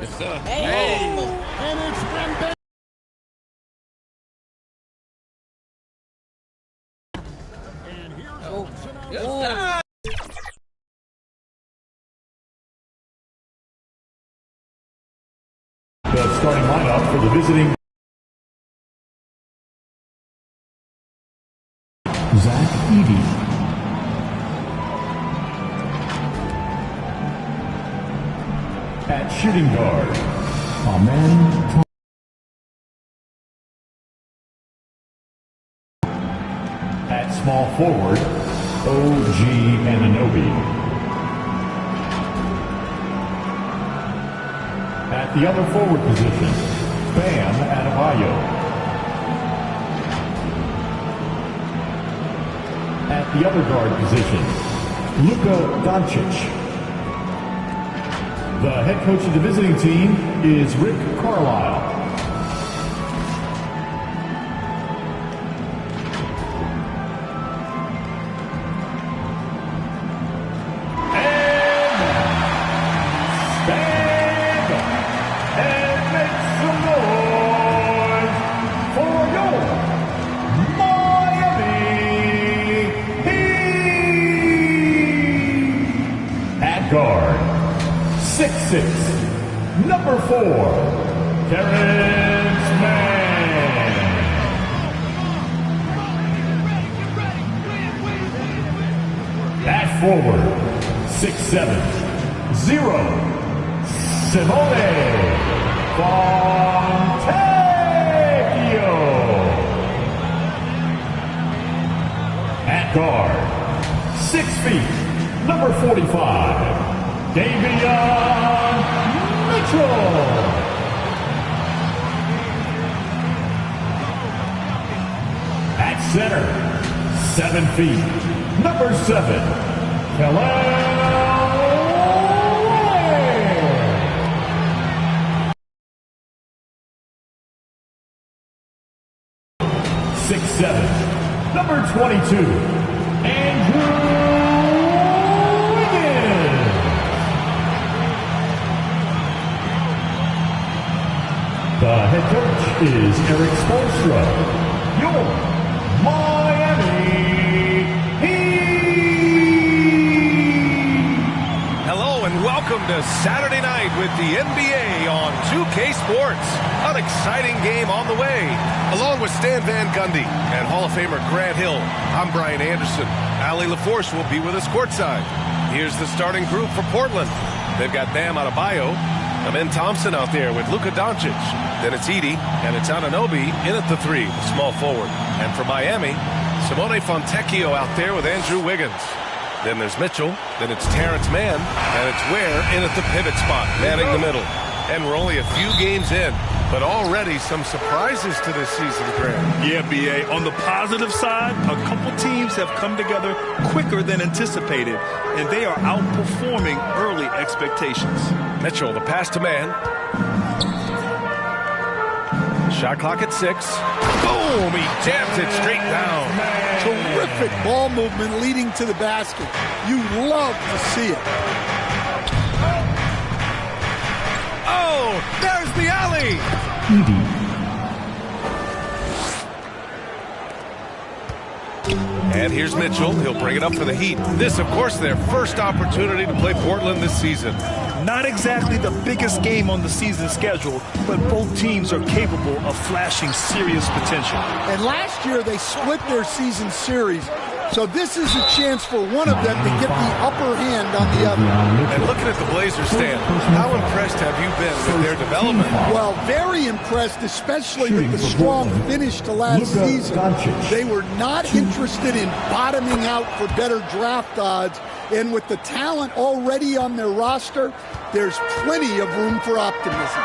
Hey! And it's been big. And here's the starting lineup for the visiting Zach Edey. At shooting guard, Amen. At small forward, OG Anunoby. At the other forward position, Bam Adebayo. At the other guard position, Luka Doncic. The head coach of the visiting team is Rick Carlisle. And stand up and make some noise for your Miami Heat. At guard, 6'6", number 4, Terrence Mann. At forward, 6'7", 0, Simone Fontecchio. At guard, 6 feet, number 45, Davion Mitchell. At center, 7 feet, number 7, Kelly. Six, 7, number 22, Andrew. The head coach is Eric Spoelstra. Your Miami Heat. Hello and welcome to Saturday night with the NBA on 2K Sports. An exciting game on the way. Along with Stan Van Gundy and Hall of Famer Grant Hill, I'm Brian Anderson. Allie LaForce will be with us courtside. Here's the starting group for Portland. They've got Bam Adebayo, Amen Thompson out there with Luka Doncic. Then it's Edey, and it's Anunoby in at the 3, the small forward. And for Miami, Simone Fontecchio out there with Andrew Wiggins. Then there's Mitchell, then it's Terrence Mann, and it's Ware in at the pivot spot, manning the middle. And we're only a few games in, but already some surprises to this season, Grant. Yeah, B.A. On the positive side, a couple teams have come together quicker than anticipated, and they are outperforming early expectations. Mitchell, the pass to Mann. Shot clock at 6. Boom! He jams it straight down. Terrific ball movement leading to the basket. You love to see it. Oh, there's the alley. Edey. And here's Mitchell. He'll bring it up for the Heat. This, of course, their first opportunity to play Portland this season. Not exactly the biggest game on the season schedule, but both teams are capable of flashing serious potential. And last year they split their season series. So this is a chance for one of them to get the upper hand on the other. And looking at the Blazers, Stan, how impressed have you been with their development? Well, very impressed, especially with the strong finish to last season. They were not interested in bottoming out for better draft odds. And with the talent already on their roster, there's plenty of room for optimism.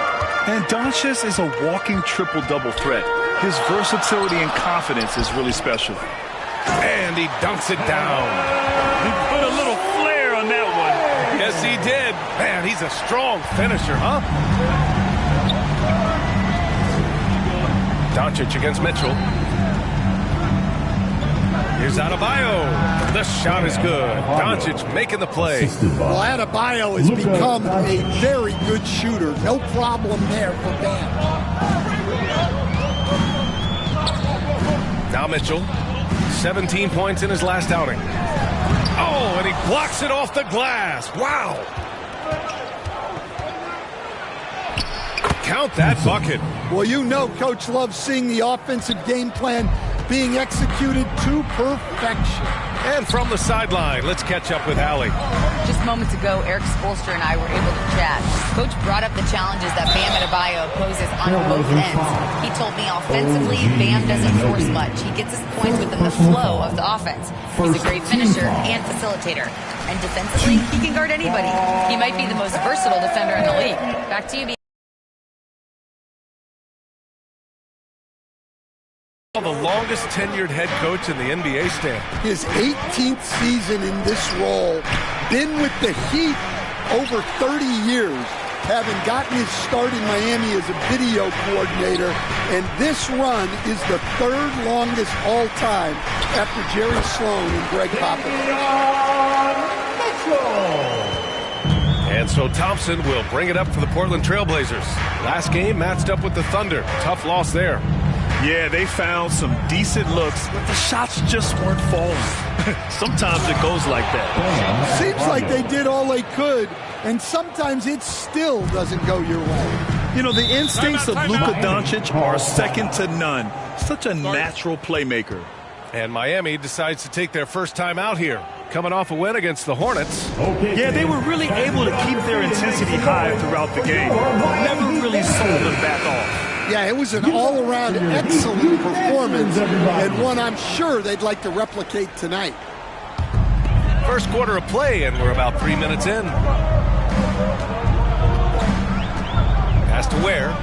And Doncic is a walking triple-double threat. His versatility and confidence is really special. And he dunks it down. He put a little flair on that one. Yes, he did. Man, he's a strong finisher, huh? Doncic against Mitchell. Here's Adebayo. The shot is good. Doncic making the play. Well, Adebayo has become a very good shooter. No problem there for Bam. Now Mitchell, 17 points in his last outing. Oh, and he blocks it off the glass. Wow. Count that bucket. Well, you know Coach loves seeing the offensive game plan being executed to perfection. And from the sideline, let's catch up with Allie. Just moments ago, Eric Spoelstra and I were able to chat. Coach brought up the challenges that Bam Adebayo poses on both ends. He told me offensively, Bam doesn't force much. He gets his points within the flow of the offense. He's a great finisher and facilitator. And defensively, he can guard anybody. He might be the most versatile defender in the league. Back to you, B. The longest tenured head coach in the NBA stand. His 18th season in this role, been with the Heat over 30 years, having gotten his start in Miami as a video coordinator, and this run is the third longest all time after Jerry Sloan and Greg Popovich. And so Thompson will bring it up for the Portland Trailblazers. Last game matched up with the Thunder. Tough loss there. Yeah, they found some decent looks, but the shots just weren't falling. Sometimes it goes like that. Seems like they did all they could, and sometimes it still doesn't go your way. You know, the instincts of Luka Doncic are second to none. Such a natural playmaker. And Miami decides to take their first time out here, coming off a win against the Hornets. Yeah, they were really able to keep their intensity high throughout the game. Never really saw them back off. Yeah, it was an all-around excellent performance, and one I'm sure they'd like to replicate tonight. First quarter of play, and we're about 3 minutes in. Pass to Ware.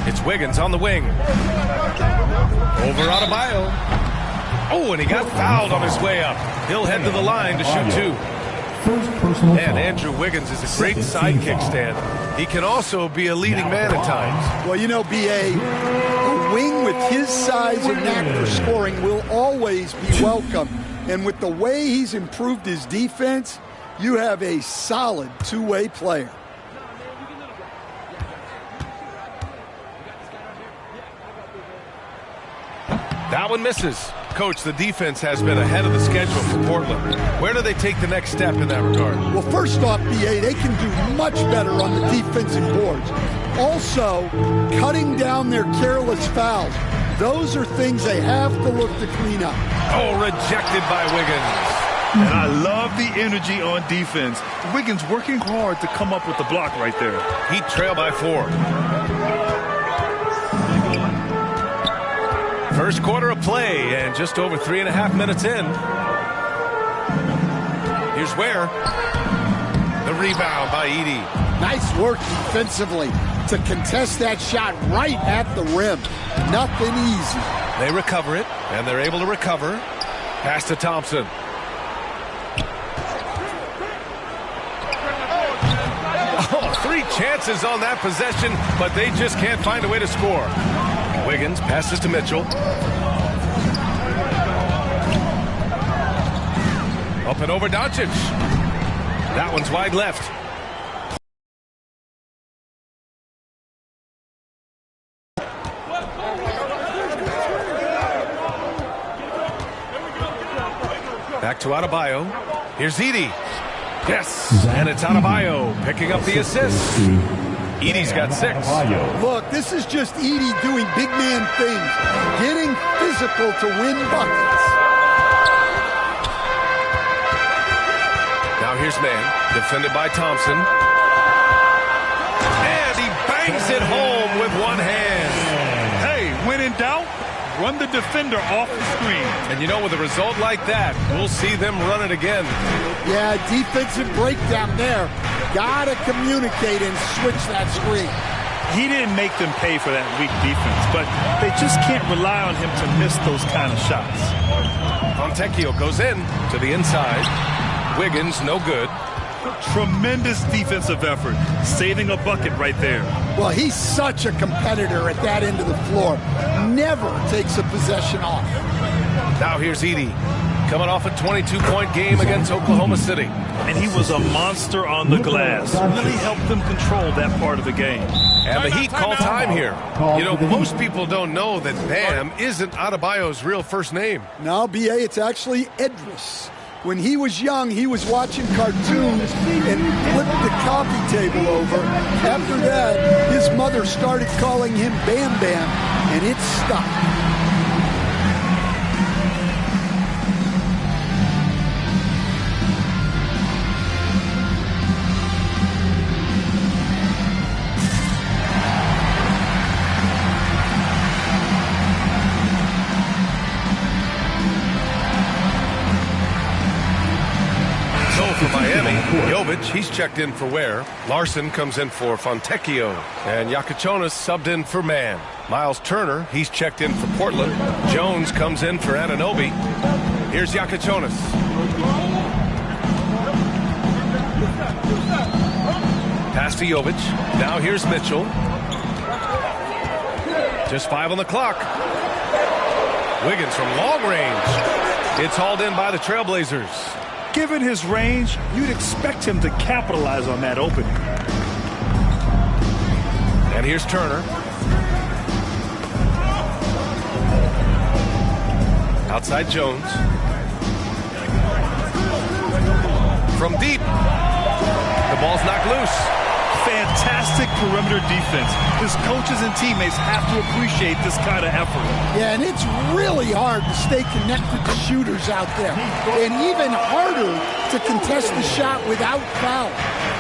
It's Wiggins on the wing. Over Adebayo. Oh, and he got fouled on his way up. He'll head to the line to shoot two. And Andrew Wiggins is a great sidekick, Stan. He can also be a leading man at times. Well, you know, B.A., a wing with his size and knack for scoring will always be welcome. And with the way he's improved his defense, you have a solid two-way player. That one misses. Coach, the defense has been ahead of the schedule for Portland. Where do they take the next step in that regard? Well, first off, B.A., they can do much better on the defensive boards. Also, cutting down their careless fouls. Those are things they have to look to clean up. Oh, rejected by Wiggins. And I love the energy on defense. Wiggins working hard to come up with the block right there. Heat trail by 4. First quarter of play, and just over 3.5 minutes in. Here's Ware. The rebound by Edey. Nice work defensively to contest that shot right at the rim. Nothing easy. They recover it, and they're able to recover. Pass to Thompson. Oh, 3 chances on that possession, but they just can't find a way to score. Wiggins passes to Mitchell. Up and over Doncic. That one's wide left. Back to Adebayo. Here's Edey. Yes, and it's Adebayo picking up the assist. Edey's got 6. Look, this is just Edey doing big man things, getting physical to win buckets. Now here's man, defended by Thompson. And he bangs it home with one hand. Hey, when in doubt, run the defender off the screen. And you know, with a result like that, we'll see them run it again. Yeah, defensive breakdown there. Gotta communicate and switch that screen. He didn't make them pay for that weak defense, but they just can't rely on him to miss those kind of shots. Fontecchio goes in to the inside. Wiggins, no good. Tremendous defensive effort, saving a bucket right there. Well, he's such a competitor at that end of the floor. Never takes a possession off. Now here's Edey. coming off a 22-point game against Oklahoma City. And he was a monster on the glass. Really helped them control that part of the game. And the Heat call time here. You know, most people don't know that Bam isn't Adebayo's real first name. No, B.A., it's actually Edris. When he was young, he was watching cartoons and flipped the coffee table over. After that, his mother started calling him Bam Bam, and it stuck. For Miami, Jovic, he's checked in for Ware. Larson comes in for Fontecchio. And Yakachonis subbed in for Mann. Miles Turner, he's checked in for Portland. Jones comes in for Anunoby. Here's Yakachonis. Pass to Jovic. Now here's Mitchell. Just 5 on the clock. Wiggins from long range. It's hauled in by the Trailblazers. Given his range, you'd expect him to capitalize on that opening. And here's Turner. Outside Jones. From deep. The ball's knocked loose. Fantastic perimeter defense. His coaches and teammates have to appreciate this kind of effort. Yeah, and it's really hard to stay connected to shooters out there. And even harder to contest the shot without foul.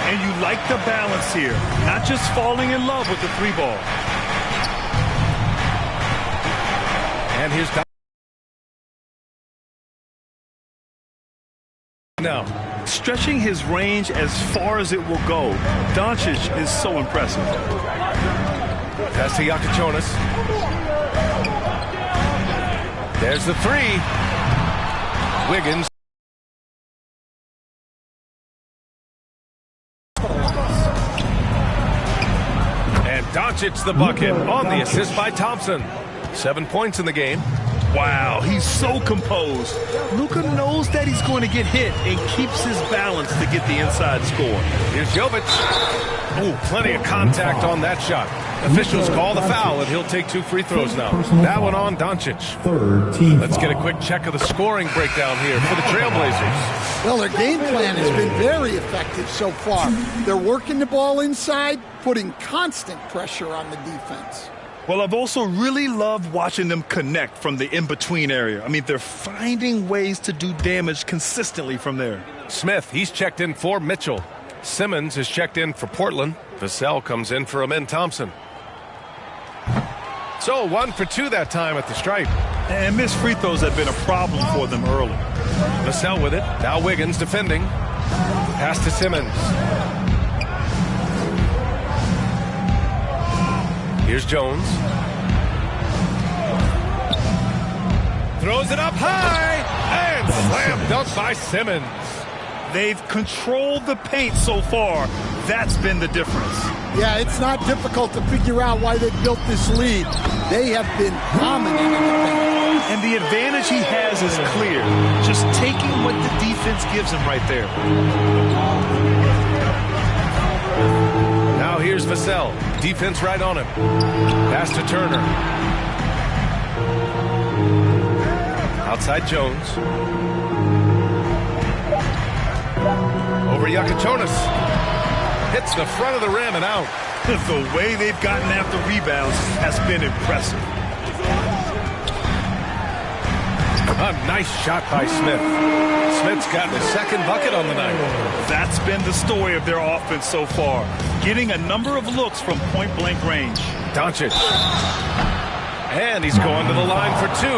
And you like the balance here. Not just falling in love with the three ball. And here's now. Stretching his range as far as it will go, Doncic is so impressive. Pass to Yakachonis. There's the three. Wiggins. And Doncic the bucket on the assist by Thompson. 7 points in the game. Wow, he's so composed. Luka knows that he's going to get hit and keeps his balance to get the inside score. Here's Jovic. Oh, plenty of contact on that shot. Officials call the foul, and he'll take 2 free throws now. That one on Doncic. Let's get a quick check of the scoring breakdown here for the Trailblazers. Well, their game plan has been very effective so far. They're working the ball inside, putting constant pressure on the defense. Well, I've also really loved watching them connect from the in-between area. I mean, they're finding ways to do damage consistently from there. Smith, he's checked in for Mitchell. Simmons is checked in for Portland. Vassell comes in for Amin Thompson. So 1 for 2 that time at the stripe. And missed free throws have been a problem for them early. Vassell with it. Now Wiggins defending. Pass to Simmons. Here's Jones. Throws it up high. And slam dunk by Simmons. They've controlled the paint so far. That's been the difference. Yeah, it's not difficult to figure out why they built this lead. They have been dominant in the paint. And the advantage he has is clear. Just taking what the defense gives him right there. Now here's Vassell. Defense right on him. Pass to Turner. Outside Jones. Over Yakachonis. Hits the front of the rim and out. The way they've gotten after rebounds has been impressive. A nice shot by Smith. Smith's gotten his second bucket on the night. That's been the story of their offense so far. Getting a number of looks from point-blank range. Doncic. And he's going to the line for 2.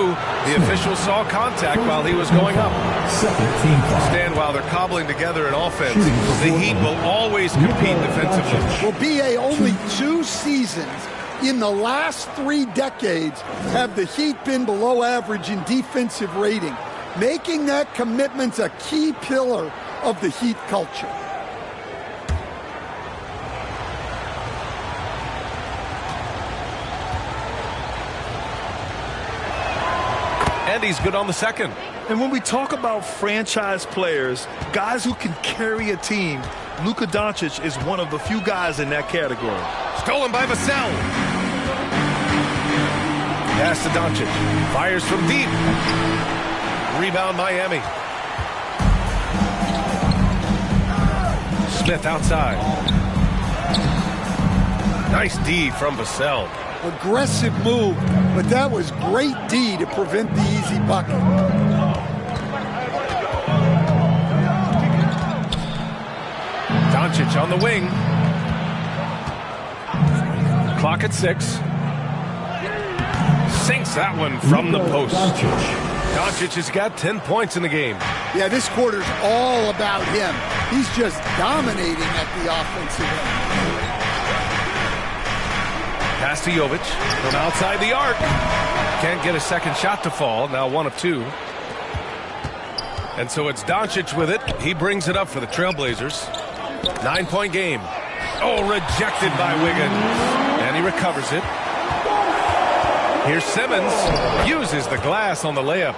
The official saw contact while he was going up. Stand while they're cobbling together an offense. The Heat will always compete defensively. Well, B.A., only 2 seasons in the last 3 decades have the Heat been below average in defensive rating, making that commitment a key pillar of the Heat culture. And he's good on the second. And when we talk about franchise players, guys who can carry a team, Luka Doncic is one of the few guys in that category. Stolen by Vassell. Pass to Doncic. Fires from deep. Rebound Miami. Smith outside. Nice D from Vassell. Aggressive move, but that was great D to prevent the easy bucket. Doncic on the wing. Clock at 6. Sinks that one from the post. Doncic has got 10 points in the game. Yeah, this quarter's all about him. He's just dominating at the offensive end. Pass to Jovic from outside the arc. Can't get a second shot to fall. Now 1 of 2. And so it's Doncic with it. He brings it up for the Trailblazers. 9-point game. Oh, rejected by Wiggins. And he recovers it. Here's Simmons. Uses the glass on the layup.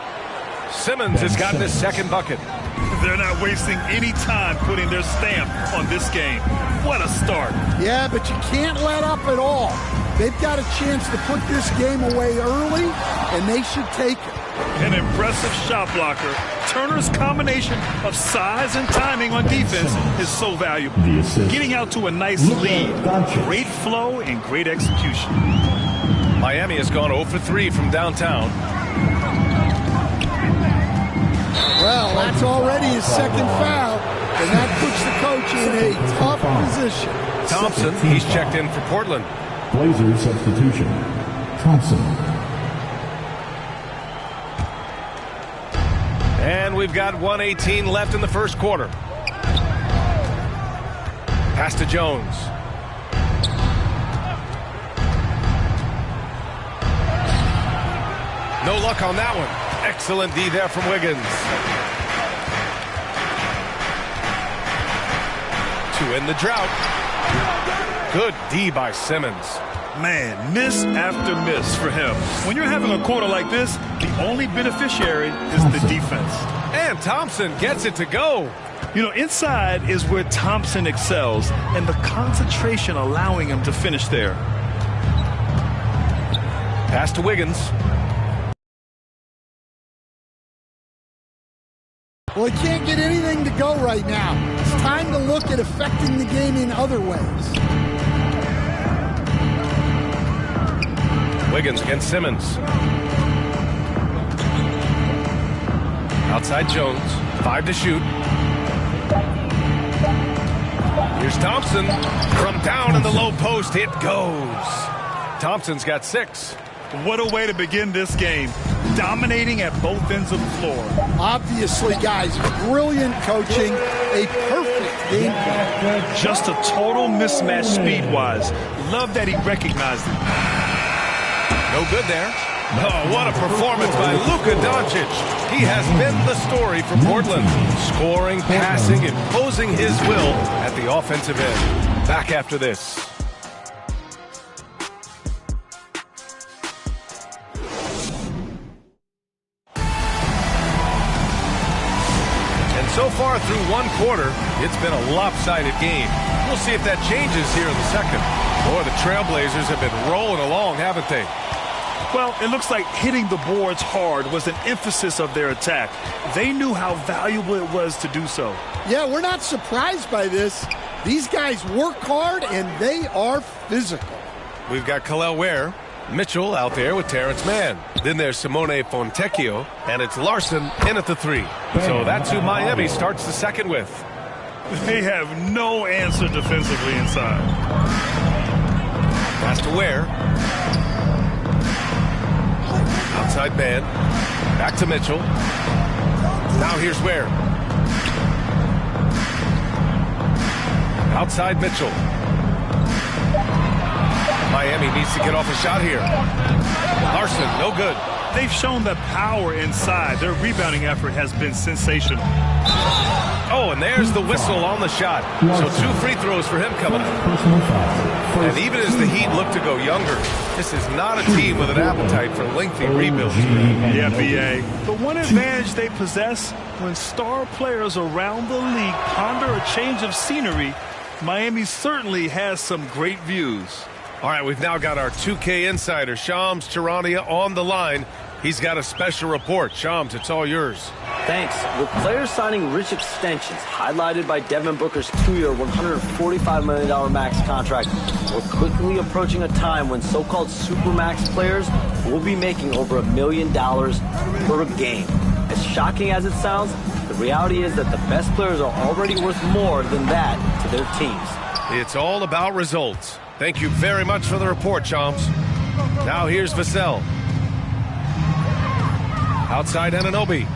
Simmons has gotten his second bucket. They're not wasting any time putting their stamp on this game. What a start. Yeah, but you can't let up at all. They've got a chance to put this game away early, and they should take it. An impressive shot blocker. Turner's combination of size and timing on defense is so valuable. Getting out to a nice lead. Great flow and great execution. Miami has gone 0 for 3 from downtown. Well, that's already his second foul, and that puts the coach in a tough position. Thompson, he's checked in for Portland. Blazers substitution. Thompson. And we've got 1:18 left in the first quarter. Pass to Jones. No luck on that one. Excellent D there from Wiggins. To end the drought. Good D by Simmons. Man, miss after miss for him. When you're having a quarter like this, the only beneficiary is the defense. And Thompson gets it to go. You know, inside is where Thompson excels, and the concentration allowing him to finish there. Pass to Wiggins. Well, he can't get anything to go right now. It's time to look at affecting the game in other ways. Wiggins against Simmons. Outside Jones. 5 to shoot. Here's Thompson. From down in the low post, it goes. Thompson's got 6. What a way to begin this game. Dominating at both ends of the floor. Obviously, guys, brilliant coaching. A perfect game plan. Just a total mismatch speed-wise. Love that he recognized it. No good there. Oh, what a performance by Luka Doncic. He has been the story for Portland. Scoring, passing, imposing his will at the offensive end. Back after this. And so far through one quarter, it's been a lopsided game. We'll see if that changes here in the second. Boy, the Trailblazers have been rolling along, haven't they? Well, it looks like hitting the boards hard was an emphasis of their attack. They knew how valuable it was to do so. Yeah, we're not surprised by this. These guys work hard, and they are physical. We've got Khalil Ware, Mitchell out there with Terrence Mann. Then there's Simone Fontecchio, and it's Larson in at the 3. So that's who Miami starts the second with. They have no answer defensively inside. Pass to Ware. Outside Mann. Back to Mitchell. Now here's Ware. Outside Mitchell. Miami needs to get off a shot here. Larson, no good. They've shown the power inside. Their rebounding effort has been sensational. Oh, Oh, and there's the whistle on the shot. So 2 free throws for him coming up. And even as the Heat look to go younger, this is not a team with an appetite for lengthy rebuilds. Yeah, B.A. The one advantage they possess when star players around the league ponder a change of scenery, Miami certainly has some great views. All right, we've now got our 2K insider, Shams Charania, on the line. He's got a special report. Shams, it's all yours. Thanks. With players signing rich extensions, highlighted by Devin Booker's 2-year, $145 million max contract, we're quickly approaching a time when so-called supermax players will be making over $1 million per game. As shocking as it sounds, the reality is that the best players are already worth more than that to their teams. It's all about results. Thank you very much for the report, Shams. Now here's Vassell. Outside Anunoby.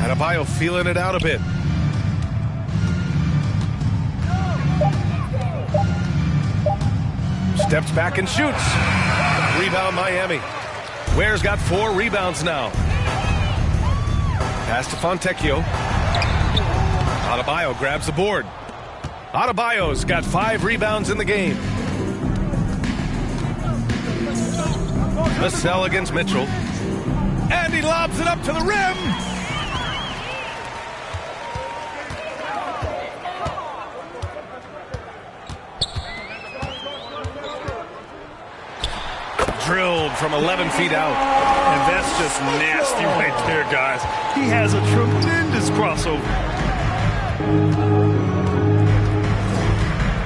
Adebayo feeling it out a bit. Steps back and shoots. Rebound Miami. Ware's got 4 rebounds now. Pass to Fontecchio. Adebayo grabs the board. Adebayo's got 5 rebounds in the game. Vassell against Mitchell. And he lobs it up to the rim. Drilled from 11 feet out. And that's just nasty right there, guys. He has a tremendous crossover.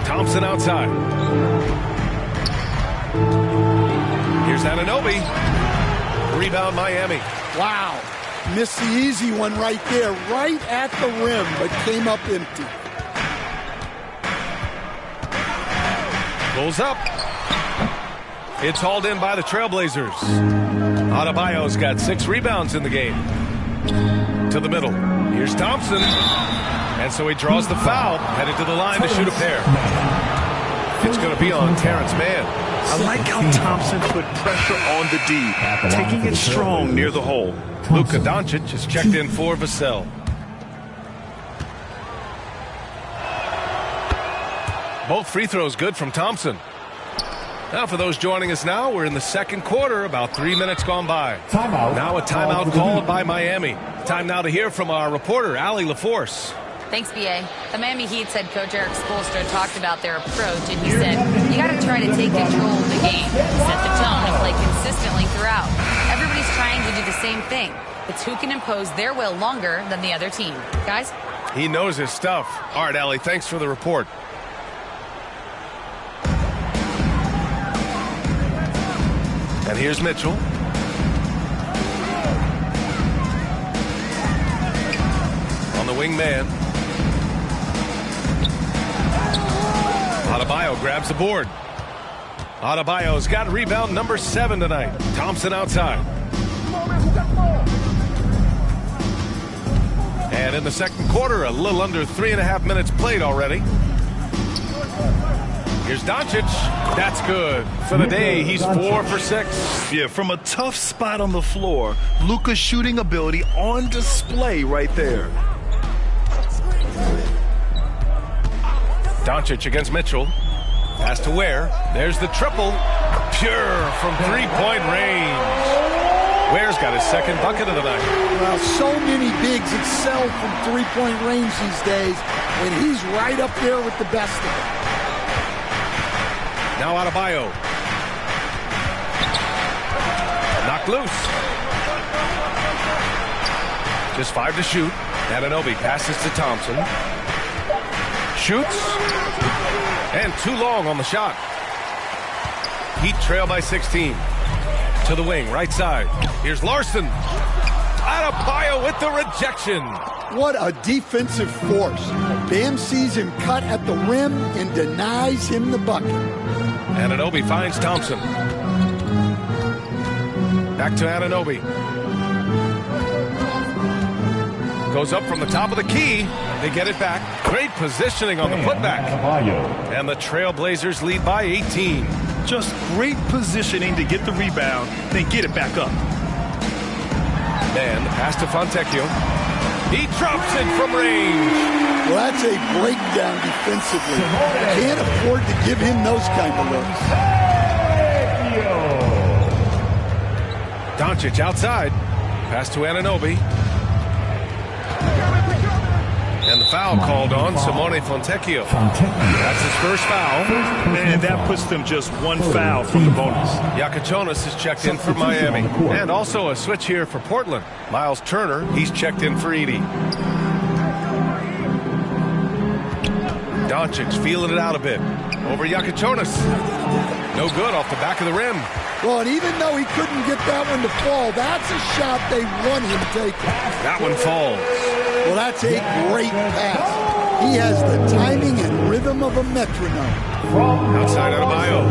Thompson outside. Here's Anunoby. Rebound Miami. Wow. Missed the easy one right there, right at the rim, but came up empty. Pulls up. It's hauled in by the Trailblazers. Adebayo's got 6 rebounds in the game. To the middle. Here's Thompson. And so he draws the foul, headed to the line to shoot a pair. It's going to be on Terrence Mann. I like how Thompson put pressure on the D, taking it strong near the hole. Luka Doncic has checked in for Vassell. Both free throws good from Thompson. Now for those joining us now, we're in the second quarter, about 3 minutes gone by. Now a timeout called by Miami. Time now to hear from our reporter, Allie LaForce. Thanks, B.A. The Miami Heat's head coach Eric Spoelstra talked about their approach, and he said, you got to try to take control of the game, set the tone, and play consistently throughout. Everybody's trying to do the same thing. It's who can impose their will longer than the other team. Guys? He knows his stuff. All right, Allie, thanks for the report. And here's Mitchell. On the wing man. Adebayo grabs the board. Adebayo's got rebound number 7 tonight. Thompson outside. And in the second quarter, a little under 3.5 minutes played already. Here's Doncic. That's good. For the day, he's 4 for 6. Yeah, from a tough spot on the floor, Luka's shooting ability on display right there. Doncic against Mitchell. Pass to Ware. There's the triple. Pure from three-point range. Ware's got his second bucket of the night. Well, so many bigs excel from three-point range these days, and he's right up there with the best of them. Now Adebayo. Knocked loose. Just 5 to shoot. Anunoby passes to Thompson. Shoots. And too long on the shot. Heat trail by 16. To the wing, right side. Here's Larson. Adebayo with the rejection. What a defensive force. Bam sees him cut at the rim and denies him the bucket. Anunoby finds Thompson. Back to Anunoby. Goes up from the top of the key. They get it back. Great positioning on the putback. And the Trailblazers lead by 18. Just great positioning to get the rebound, then get it back up. Man, the pass to Fontecchio. He drops it from range. Well, that's a breakdown defensively. Can't afford to give him those kind of looks. Doncic outside. Pass to Anunoby. And the foul called on Simone Fontecchio. That's his first foul. And that puts them just one foul from the bonus. Iacochonis is checked in for Miami. And also a switch here for Portland. Miles Turner, he's checked in for Edey. Doncic feeling it out a bit. Over Iacochonis. No good off the back of the rim. Well, and even though he couldn't get that one to fall, that's a shot they want him taking. That one falls. Well, that's a great pass. He has the timing and rhythm of a metronome. Outside Adebayo.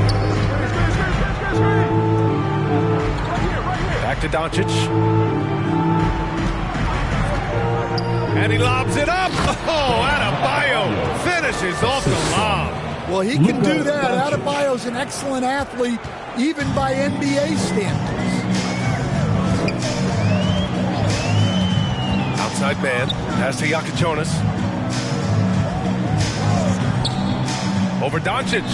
Back to Doncic. And he lobs it up. Oh, Adebayo finishes off the lob. Well, he can do that. Adebayo's an excellent athlete, even by NBA standards. Outside man. Pass to Iacochonis. Over Doncic.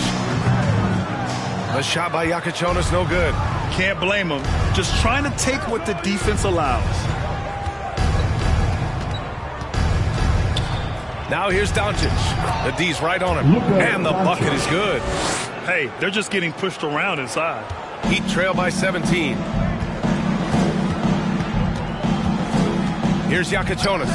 The shot by Iacochonis, no good. Can't blame him. Just trying to take what the defense allows. Now here's Doncic. The D's right on him. And the bucket is good. Hey, they're just getting pushed around inside. Heat trail by 17. Here's Iacochonis.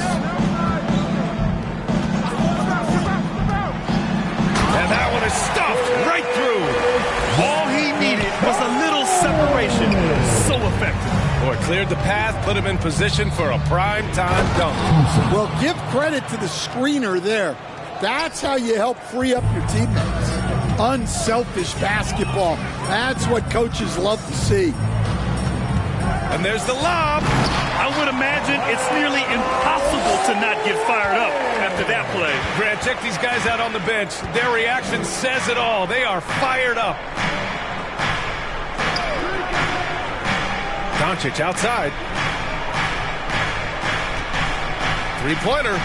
And that one is stuffed right through. All he needed was a little separation. So effective. Boy, cleared the path, put him in position for a prime-time dunk. Well, give credit to the screener there. That's how you help free up your teammates. Unselfish basketball. That's what coaches love to see. And there's the lob. I would imagine it's nearly impossible to not get fired up after that play. Grant, check these guys out on the bench. Their reaction says it all. They are fired up. Doncic outside. Three-pointer.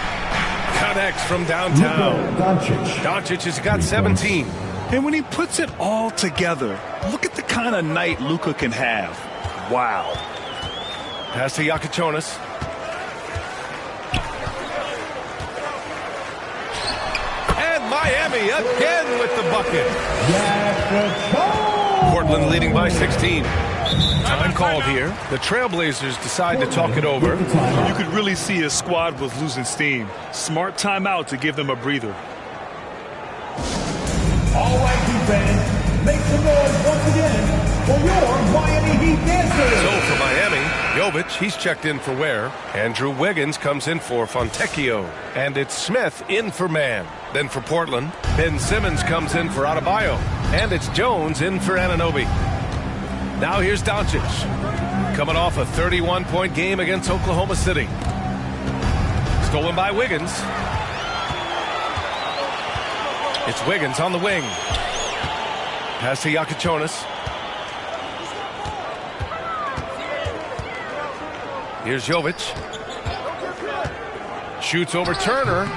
Connects from downtown. Doncic has got 17. And when he puts it all together, look at the kind of night Luka can have. Wow. Pass to Iacochonis. And Miami again with the bucket. Portland leading by 16. Time called here. The Trailblazers decide to talk it over. You could really see his squad was losing steam. Smart timeout to give them a breather. All right, Heat fans, make some noise once again for your Miami Heat dancers. So for Miami, Jovic, he's checked in for Ware. Andrew Wiggins comes in for Fontecchio. And it's Smith in for Mann. Then for Portland, Ben Simmons comes in for Adebayo. And it's Jones in for Anunoby. Now here's Doncic, coming off a 31-point game against Oklahoma City. Stolen by Wiggins. It's Wiggins on the wing. Pass to Iacochonis. Here's Jovic. Shoots over Turner.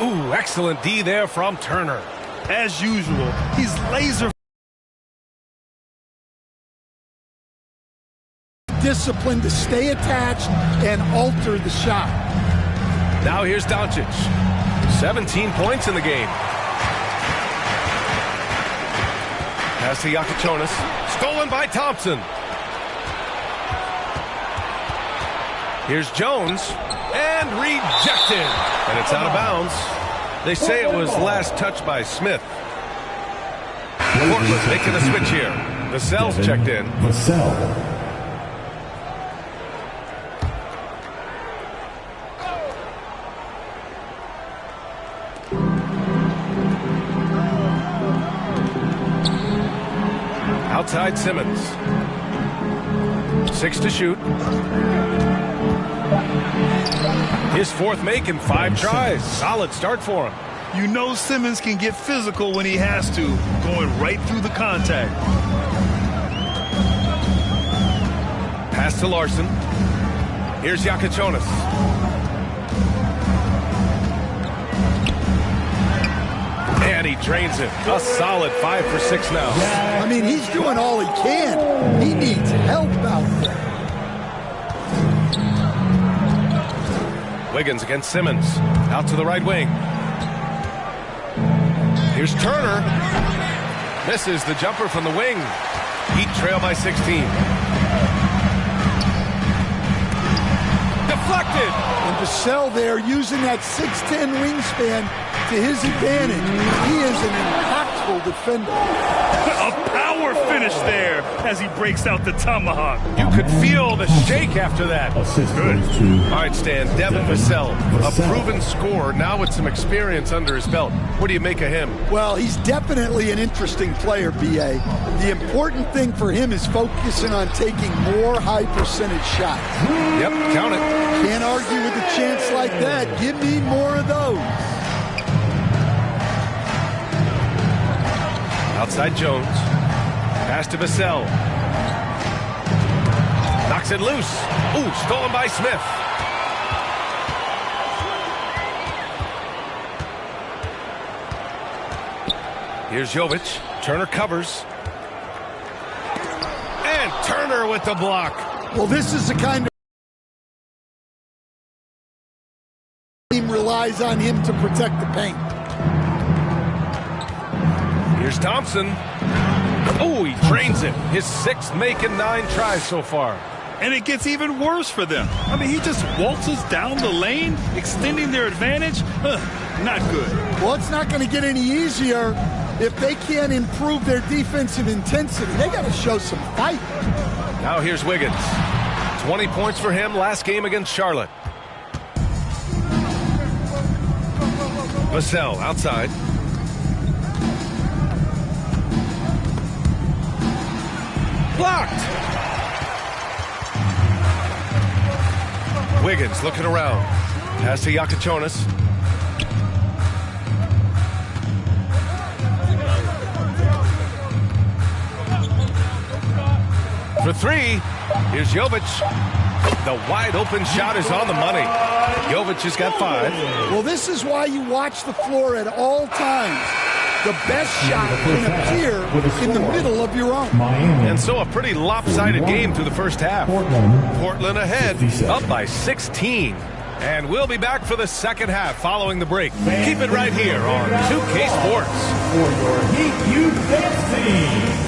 Ooh, excellent D there from Turner. As usual, he's laser discipline to stay attached and alter the shot. Now here's Doncic. 17 points in the game. Pass to Iacochonis. Stolen by Thompson. Here's Jones. And rejected. And it's out of bounds. They say it was last touched by Smith. Portland making a switch here. Vassell's checked in. Vassell. Outside Simmons. 6 to shoot. His fourth make in 5 tries. Solid start for him. You know Simmons can get physical when he has to, going right through the contact. Pass to Larson. Here's Yakachonis. And he drains it. A solid 5 for 6 now. I mean, he's doing all he can. He needs help out there. Wiggins against Simmons. Out to the right wing. Here's Turner. Misses the jumper from the wing. Heat trail by 16. Deflected. And Vassell there using that 6'10 wingspan to his advantage. He is an impactful defender. A power finish there as he breaks out the tomahawk. You could feel the shake after that. Good. All right, Stan, Devin Vassell, a proven scorer, now with some experience under his belt. What do you make of him? Well, he's definitely an interesting player, B.A. The important thing for him is focusing on taking more high-percentage shots. Yep, count it. Can't argue with a chance like that. Give me more of those. Outside Jones. Pass to Vassell. Knocks it loose. Ooh, stolen by Smith. Here's Jovic. Turner covers. And Turner with the block. Well, this is the kind of team relies on him to protect the paint. Here's Thompson. Oh, he drains it. His 6th make in 9 tries so far. And it gets even worse for them. I mean, he just waltzes down the lane, extending their advantage. Not good. Well, it's not going to get any easier if they can't improve their defensive intensity. They got to show some fight. Now here's Wiggins. 20 points for him last game against Charlotte. Vassell outside. Blocked. Wiggins looking around. Pass to Yakachonis. For 3. Here's Jovic. The wide open shot is on the money. Jovic has got 5. Well, this is why you watch the floor at all times. The best shot can appear in the middle of your own. And so a pretty lopsided game through the first half. Portland ahead, up by 16. And we'll be back for the second half following the break. Keep it right here on 2K Sports. For your Heat U-Dance team.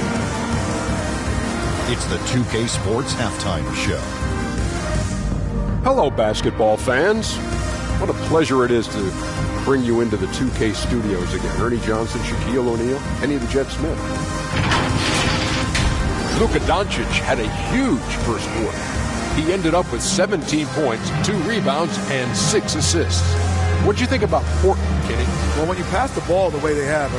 It's the 2K Sports Halftime Show. Hello, basketball fans. What a pleasure it is to bring you into the 2K studios again. Ernie Johnson, Shaquille O'Neal, Kenny the Jet Smith. Luka Doncic had a huge first quarter. He ended up with 17 points, 2 rebounds, and 6 assists. What'd you think about Portland, Kenny? Well, when you pass the ball the way they have,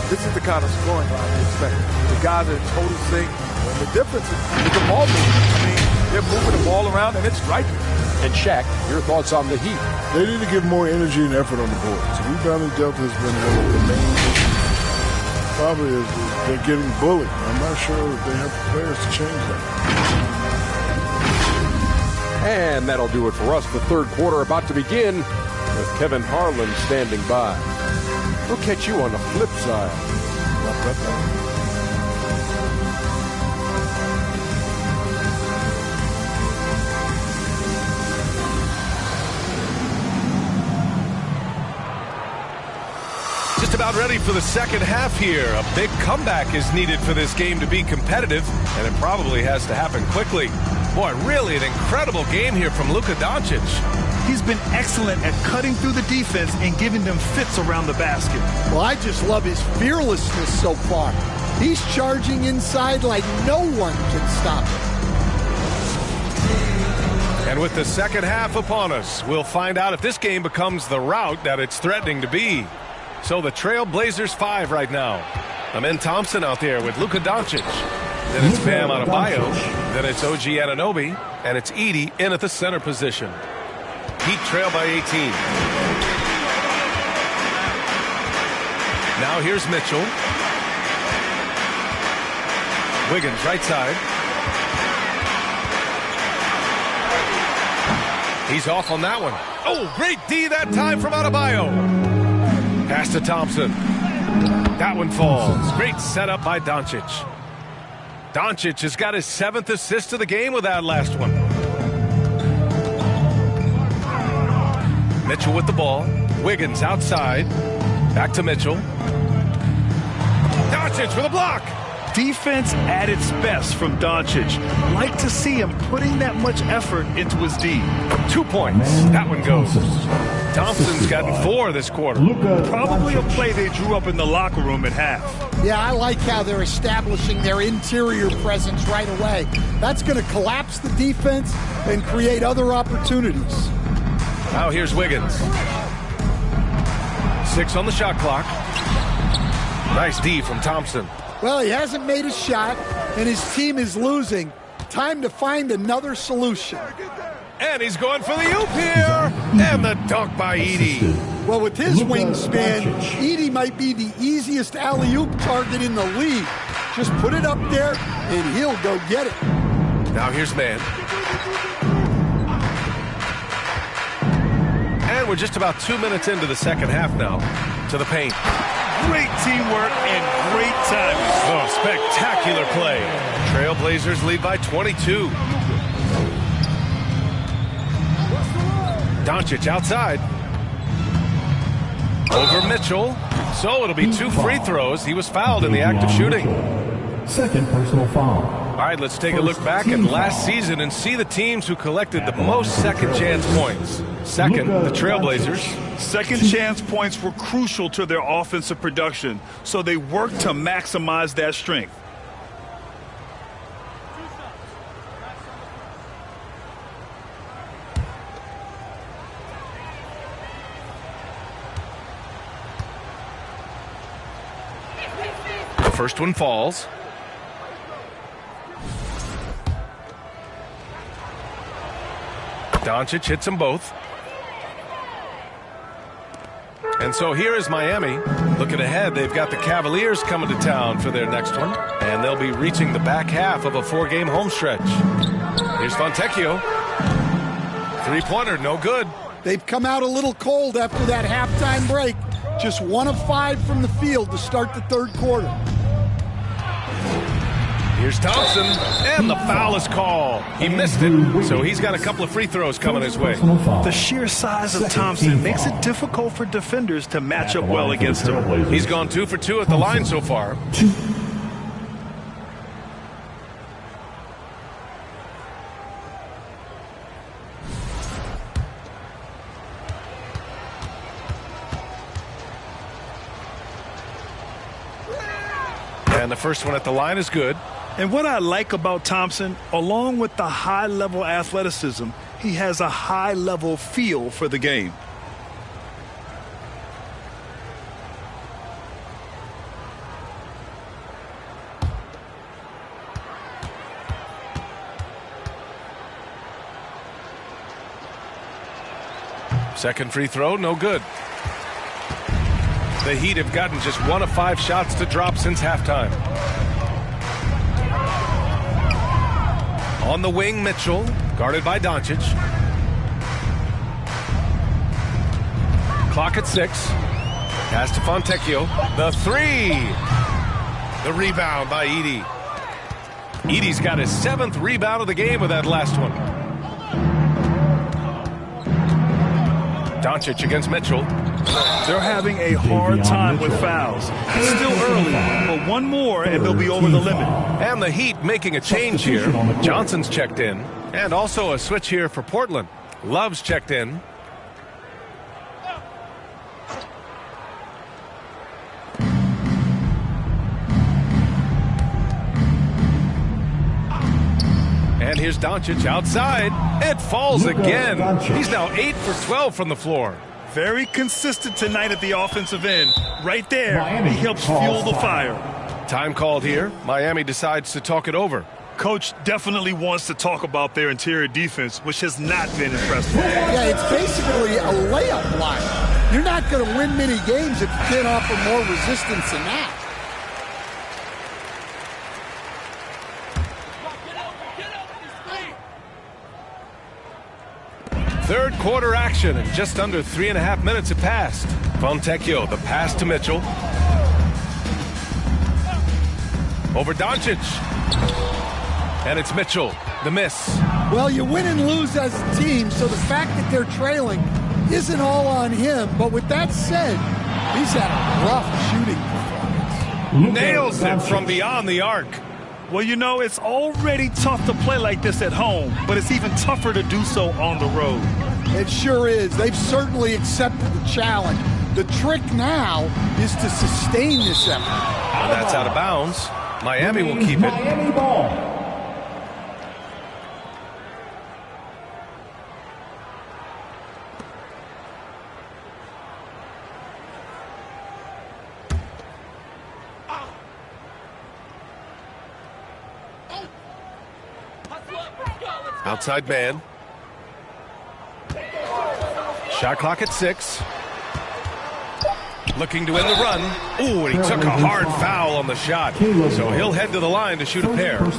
this is the kind of scoring line you expect. The guys are in total sync. And the difference is the ball movement. I mean, they're moving the ball around and it's striking. And Shaq, your thoughts on the Heat? They need to give more energy and effort on the boards. Rebounding delta has been one of the main issues. Probably is they're getting bullied. I'm not sure if they have players to change that. And that'll do it for us. The third quarter about to begin with Kevin Harlan standing by. We'll catch you on the flip side. Just about ready for the second half here. A big comeback is needed for this game to be competitive, and it probably has to happen quickly. Boy, really an incredible game here from Luka Doncic. He's been excellent at cutting through the defense and giving them fits around the basket. Well, I just love his fearlessness so far. He's charging inside like no one can stop him. And with the second half upon us, we'll find out if this game becomes the rout that it's threatening to be. So the Trailblazers 5 right now. Amen Thompson out there with Luka Doncic. Then it's Bam Adebayo. Then it's OG Anunoby. And it's Edey in at the center position. Heat trail by 18. Now here's Mitchell. Wiggins right side. He's off on that one. Oh, great D that time from Adebayo. Pass to Thompson. That one falls. Great setup by Doncic. Doncic has got his 7th assist of the game with that last one. Mitchell with the ball. Wiggins outside. Back to Mitchell. Doncic for the block. Defense at its best from Doncic. Like to see him putting that much effort into his D. 2 points. That one goes. Thompson's gotten 4 this quarter. Probably a play they drew up in the locker room at half. Yeah, I like how they're establishing their interior presence right away. That's going to collapse the defense and create other opportunities. Now here's Wiggins. 6 on the shot clock. Nice D from Thompson. Well, he hasn't made a shot, and his team is losing. Time to find another solution. And he's going for the oop here. And the dunk by Edey. Well, with his wingspan, Edey might be the easiest alley-oop target in the league. Just put it up there, and he'll go get it. Now here's Mann. And we're just about 2 minutes into the second half now. To the paint. Great teamwork and great timing. Oh, spectacular play. Trailblazers lead by 22. Doncic outside. Over Mitchell. So it'll be 2 free throws. He was fouled in the act of shooting. Second personal foul. All right, let's take a look back at last season and see the teams who collected the most second chance points. Second, the Trailblazers. Second chance points were crucial to their offensive production, so they worked to maximize that strength. The first one falls. Doncic hits them both. And so here is Miami. Looking ahead, they've got the Cavaliers coming to town for their next one. And they'll be reaching the back half of a 4-game home stretch. Here's Fontecchio. Three-pointer, no good. They've come out a little cold after that halftime break. Just 1 of 5 from the field to start the third quarter. Here's Thompson, and the foul is called. He missed it, so he's got a couple of free throws coming his way. The sheer size of Thompson makes it difficult for defenders to match up well against him. He's gone 2 for 2 at the line so far. And the first one at the line is good. And what I like about Thompson, along with the high-level athleticism, he has a high-level feel for the game. Second free throw, no good. The Heat have gotten just 1 of 5 shots to drop since halftime. On the wing, Mitchell, guarded by Doncic. Clock at 6. Pass to Fontecchio. The 3. The rebound by Edey. Edey's got his 7th rebound of the game with that last one. Doncic against Mitchell. They're having a hard time with fouls. It's still early, but one more and they'll be over the limit. And the Heat making a change here. Johnson's checked in. And also a switch here for Portland. Love's checked in. And here's Doncic outside. It falls again. He's now 8 for 12 from the floor. Very consistent tonight at the offensive end. Right there, he helps fuel the fire. Time called here. Miami decides to talk it over. Coach definitely wants to talk about their interior defense, which has not been impressive. Yeah, it's basically a layup line. You're not going to win many games if you can't offer more resistance than that. Third quarter action, and just under 3.5 minutes have passed. Fontecchio, the pass to Mitchell. Over Doncic. And it's Mitchell, the miss. Well, you win and lose as a team, so the fact that they're trailing isn't all on him. But with that said, he's had a rough shooting performance. Nails it from beyond the arc. Well, you know, it's already tough to play like this at home, but it's even tougher to do so on the road. It sure is. They've certainly accepted the challenge. The trick now is to sustain this effort. And that's out of bounds. Miami will keep it. Miami ball. Outside man. Shot clock at 6. Looking to end the run. Ooh, and he took a hard foul on the shot. So he'll head to the line to shoot a pair. All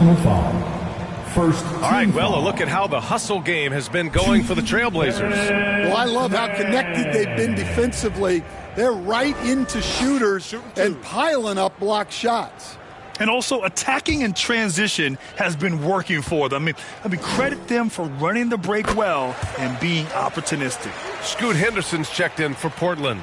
right, well, a look at how the hustle game has been going for the Trailblazers. Well, I love how connected they've been defensively. They're right into shooters and piling up block shots. And also attacking in transition has been working for them. I mean, credit them for running the break well and being opportunistic. Scoot Henderson's checked in for Portland.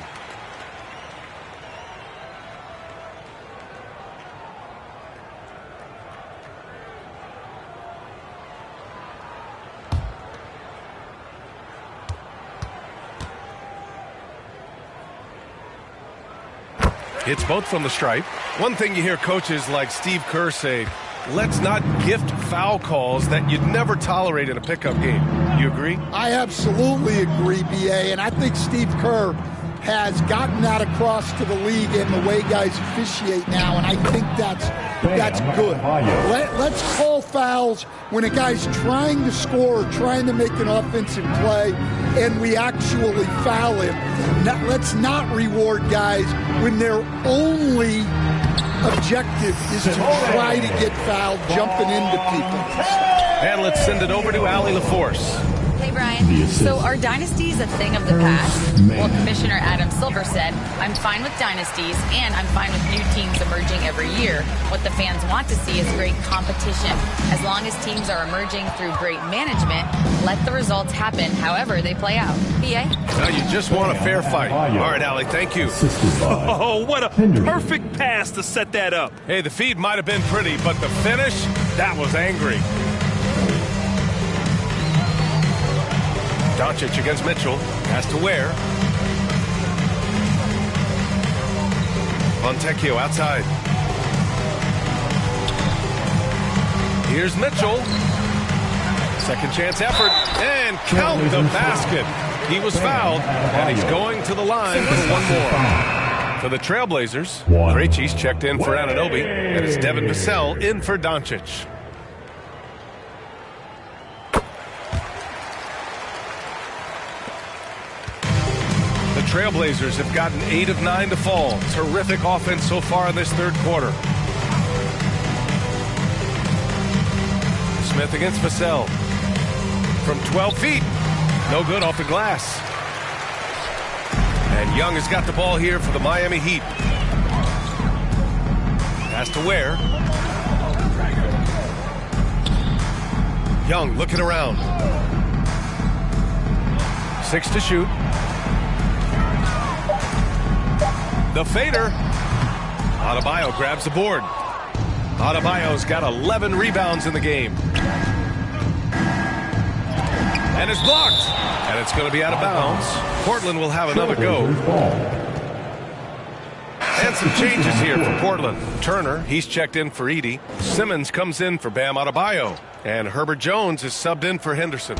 Hits both from the stripe. One thing you hear coaches like Steve Kerr say, let's not gift foul calls that you'd never tolerate in a pickup game. You agree? I absolutely agree, B.A., and I think Steve Kerr has gotten that across to the league and the way guys officiate now, and I think that's good. Let's call fouls when a guy's trying to score or trying to make an offensive play and we actually foul him. Let's not reward guys when their only objective is to try to get fouled, jumping into people. And let's send it over to Allie LaForce. Hey, Brian. So are dynasties a thing of the past? Well, Commissioner Adam Silver said, I'm fine with dynasties, and I'm fine with new teams emerging every year. What the fans want to see is great competition. As long as teams are emerging through great management, let the results happen however they play out. B.A.? Now you just want a fair fight. All right, Allie, thank you. Oh, what a perfect pass to set that up. Hey, the feed might have been pretty, but the finish, that was angry. Doncic against Mitchell. Has to wear. Fontecchio outside. Here's Mitchell. Second chance effort. And count the basket. He was fouled, and he's going to the line for one more. For the Trailblazers, Krejci's checked in for Anunoby, and it's Devin Vassell in for Doncic. Trailblazers have gotten 8 of 9 to fall. Terrific offense so far in this third quarter. Smith against Vassell. From 12 feet. No good off the glass. And Young has got the ball here for the Miami Heat. Has to wear. Young looking around. 6 to shoot. The fader. Adebayo grabs the board. Adebayo's got 11 rebounds in the game. And it's blocked. And it's going to be out of bounds. Portland will have another go. And some changes here for Portland. Turner, he's checked in for Edey. Simmons comes in for Bam Adebayo. And Herbert Jones is subbed in for Henderson.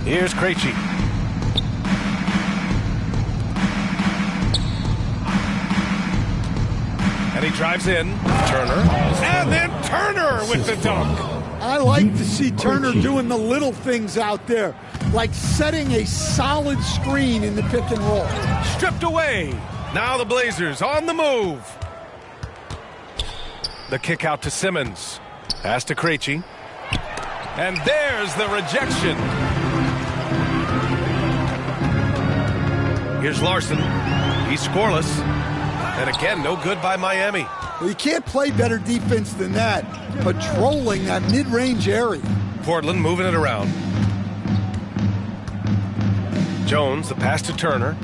Here's Krejci. And he drives in. Turner. And then Turner with the dunk. I like to see Turner doing the little things out there, like setting a solid screen in the pick and roll. Stripped away. Now the Blazers on the move. The kick out to Simmons. Pass to Krejci. And there's the rejection. Here's Larson. He's scoreless. And again, no good by Miami. Well, you can't play better defense than that, patrolling that mid-range area. Portland moving it around. Jones, the pass to Turner.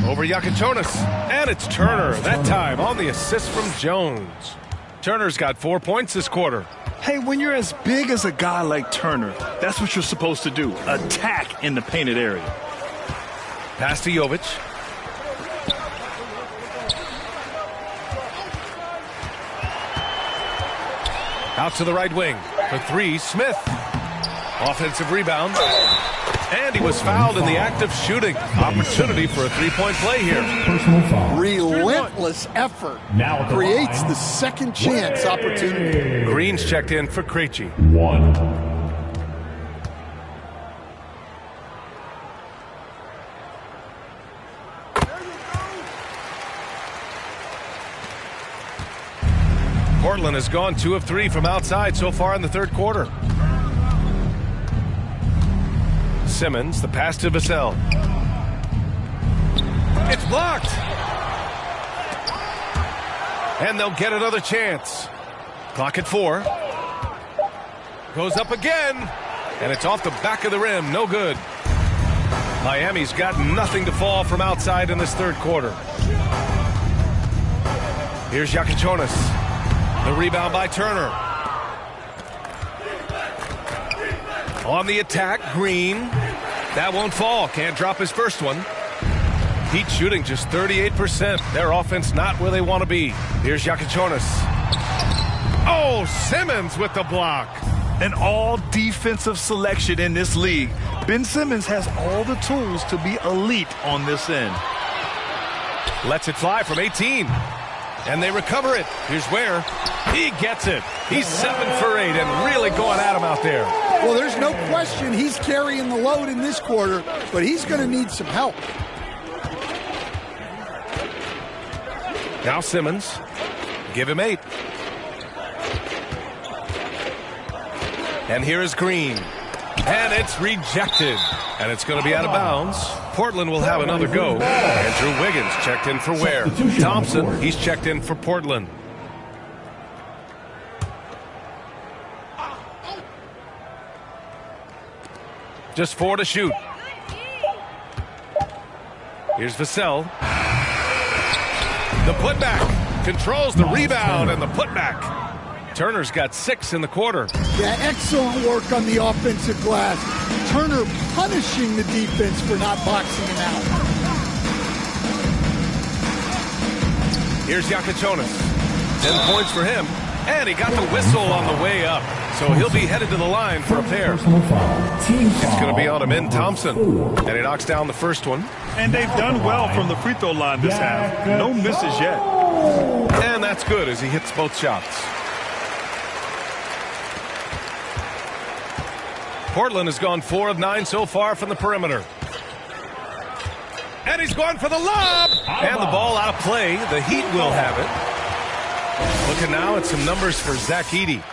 Over Yakichonis. And it's Turner, that time on the assist from Jones. Turner's got 4 points this quarter. Hey, when you're as big as a guy like Turner, that's what you're supposed to do. Attack in the painted area. Pass to Jovic. Out to the right wing. For three, Smith. Offensive rebound. And he was fouled in the act of shooting. Opportunity for a three-point play here. Relentless effort creates the second chance opportunity. Green's checked in for Krejci. 1. Portland has gone 2 of 3 from outside so far in the third quarter. Simmons, the pass to Vassell. It's blocked. And they'll get another chance. Clock at 4. Goes up again. And it's off the back of the rim. No good. Miami's got nothing to fall from outside in this third quarter. Here's Yakichonis. The rebound by Turner. On the attack, Green. That won't fall. Can't drop his first one. Heat shooting just 38%. Their offense not where they want to be. Here's Yakichonis. Oh, Simmons with the block. An all-defensive selection in this league. Ben Simmons has all the tools to be elite on this end. Lets it fly from 18. And they recover it. Here's Ware. He gets it. He's 7 for 8 and really going at him out there. Well, there's no question he's carrying the load in this quarter, but he's going to need some help. Now Simmons. Give him 8. And here is Green. And it's rejected. And it's going to be out of bounds. Portland will have another go. Andrew Wiggins checked in for Ware. Thompson, he's checked in for Portland. Just 4 to shoot. Here's Vassell. The putback. Controls the rebound and the putback. Turner's got 6 in the quarter. Yeah, excellent work on the offensive glass. Turner punishing the defense for not boxing him out. Here's Yakichonis. 10 points for him. And he got the whistle on the way up. So he'll be headed to the line for a pair. It's going to be on him in Thompson. And he knocks down the first one. And they've done well from the free throw line this half. No misses yet. And that's good as he hits both shots. Portland has gone 4 of 9 so far from the perimeter. And he's going for the lob. And the ball out of play. The Heat will have it. Looking now at some numbers for Zach Edey.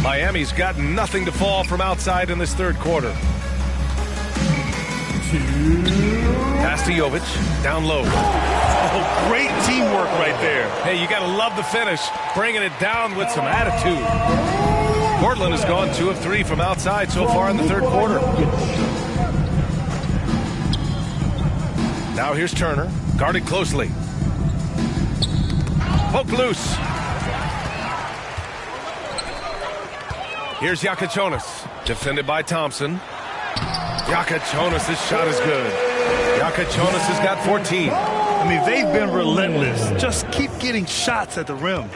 Miami's got nothing to fall from outside in this third quarter. Pass to Jovic, down low. Oh, great teamwork right there. Hey, you got to love the finish, bringing it down with some attitude. Portland has gone 2 of 3 from outside so far in the third quarter. Now here's Turner, guarded closely. Poke loose. Here's Yakichonis, defended by Thompson. Yakichonis' shot is good. Yakichonis has got 14. I mean, they've been relentless. Just keep getting shots at the rim.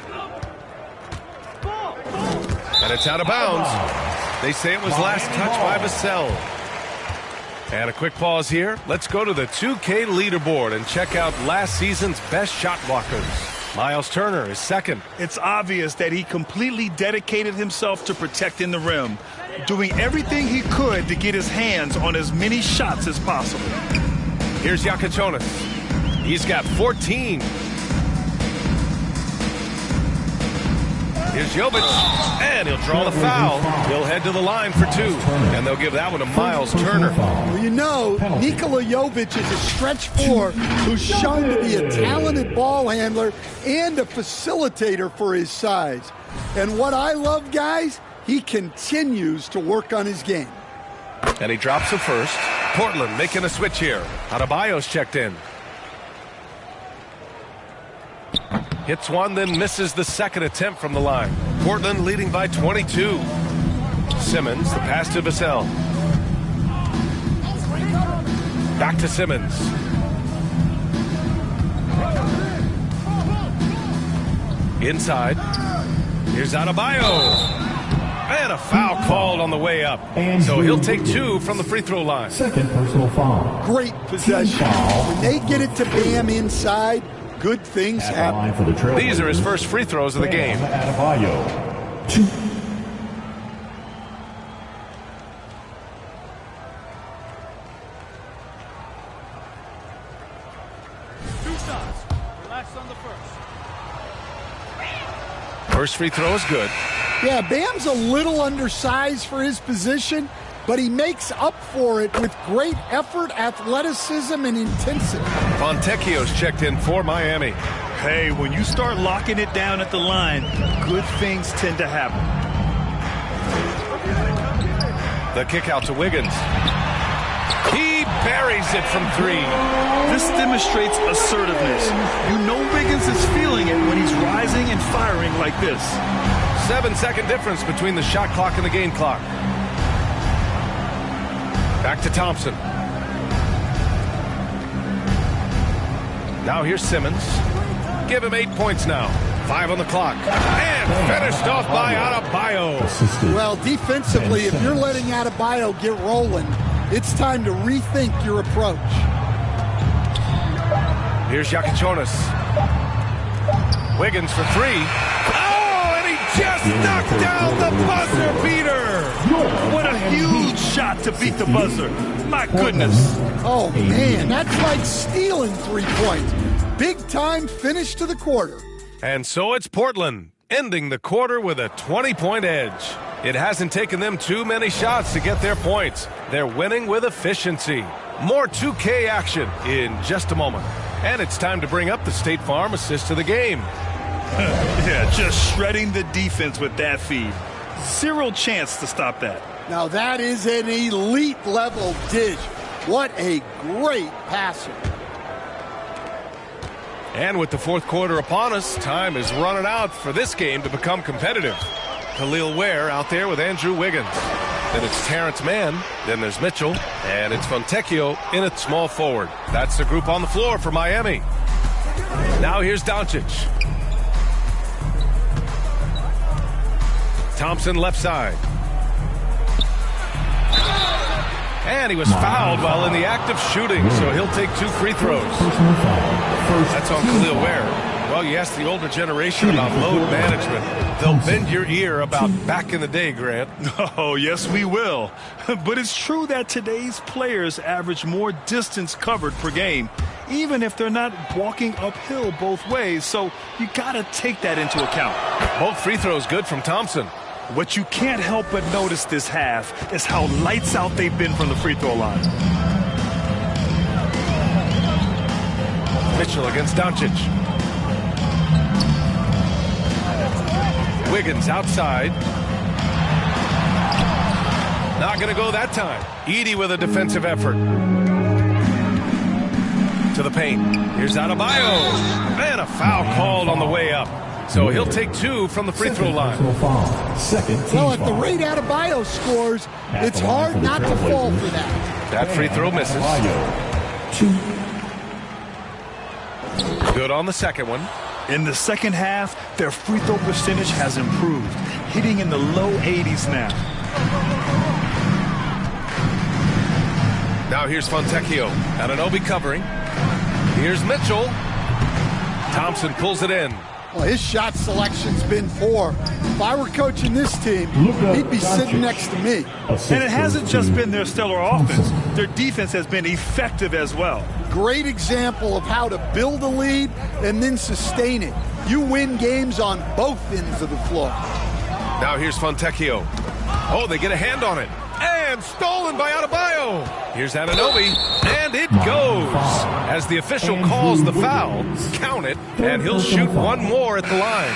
And it's out of bounds. They say it was last touched by Vassell. And a quick pause here. Let's go to the 2K leaderboard and check out last season's best shot blockers. Miles Turner is second. It's obvious that he completely dedicated himself to protecting the rim, doing everything he could to get his hands on as many shots as possible. Here's Yakichonis. He's got 14. Here's Jovic, and he'll draw the foul. He'll head to the line for 2, and they'll give that one to Miles Turner. Well, you know, Nikola Jovic is a stretch 4 who's shown to be a talented ball handler and a facilitator for his size. And what I love, guys, he continues to work on his game. And he drops the first. Portland making a switch here. Adebayo's checked in. Hits one, then misses the second attempt from the line. Portland leading by 22. Simmons, the pass to Vassell. Back to Simmons. Inside. Here's Adebayo. And a foul called on the way up. So he'll take 2 from the free throw line. Second personal foul. Great possession. When they get it to Bam inside, good things happen. These are his first free throws of the game. Adebayo. 2. First free throw is good. Yeah, Bam's a little undersized for his position, but he makes up for it with great effort, athleticism, and intensity. Fontecchio's checked in for Miami. Hey, when you start locking it down at the line, good things tend to happen. The kick out to Wiggins. He buries it from 3. This demonstrates assertiveness. You know Wiggins is feeling it when he's rising and firing like this. 7-second difference between the shot clock and the game clock. Back to Thompson. Now here's Simmons. Give him 8 points now. 5 on the clock. And finished off by Adebayo. Well, defensively, if you're letting Adebayo get rolling, it's time to rethink your approach. Here's Jakichonis. Wiggins for 3. Oh, and he just knocked down the buzzer beater. What a huge shot to beat the buzzer. My goodness. Oh, man, that's like stealing 3 points. Big time finish to the quarter. And so it's Portland, ending the quarter with a 20-point edge. It hasn't taken them too many shots to get their points. They're winning with efficiency. More 2K action in just a moment. And it's time to bring up the State Farm assist of the game. Yeah, just shredding the defense with that feed. Zero chance to stop that. Now that is an elite level dish. What a great passer. And with the fourth quarter upon us, time is running out for this game to become competitive. Khalil Ware out there with Andrew Wiggins. Then it's Terrence Mann. Then there's Mitchell. And it's Fontecchio in at small forward. That's the group on the floor for Miami. Now here's Doncic. Thompson left side. And he was fouled while in the act of shooting, so he'll take 2 free throws. That's on Khalil Ware. Well, you ask the older generation about load management. They'll bend your ear about back in the day, Grant. Oh, yes, we will. But it's true that today's players average more distance covered per game, even if they're not walking uphill both ways. So you got to take that into account. Both free throws good from Thompson. What you can't help but notice this half is how lights out they've been from the free throw line. Mitchell against Doncic. Wiggins outside. Not going to go that time. Edey with a defensive effort. To the paint. Here's Adebayo. And a foul called on the way up. So he'll take 2 from the free throw line. Well, at the rate Adebayo scores, it's hard not to fall for that. That free throw misses. Good on the second one. In the second half, their free throw percentage has improved, hitting in the low 80s now. Now here's Fontecchio. Anunoby covering. Here's Mitchell. Thompson pulls it in. Well, his shot selection's been poor. If I were coaching this team, he'd be sitting next to me. And it hasn't just been their stellar offense. Their defense has been effective as well. great example of how to build a lead and then sustain it. You win games on both ends of the floor. Now here's Fontecchio. Oh, they get a hand on it. And stolen by Adebayo. Here's Anunoby, and it goes. As the official calls the foul, count it, and he'll shoot one more at the line.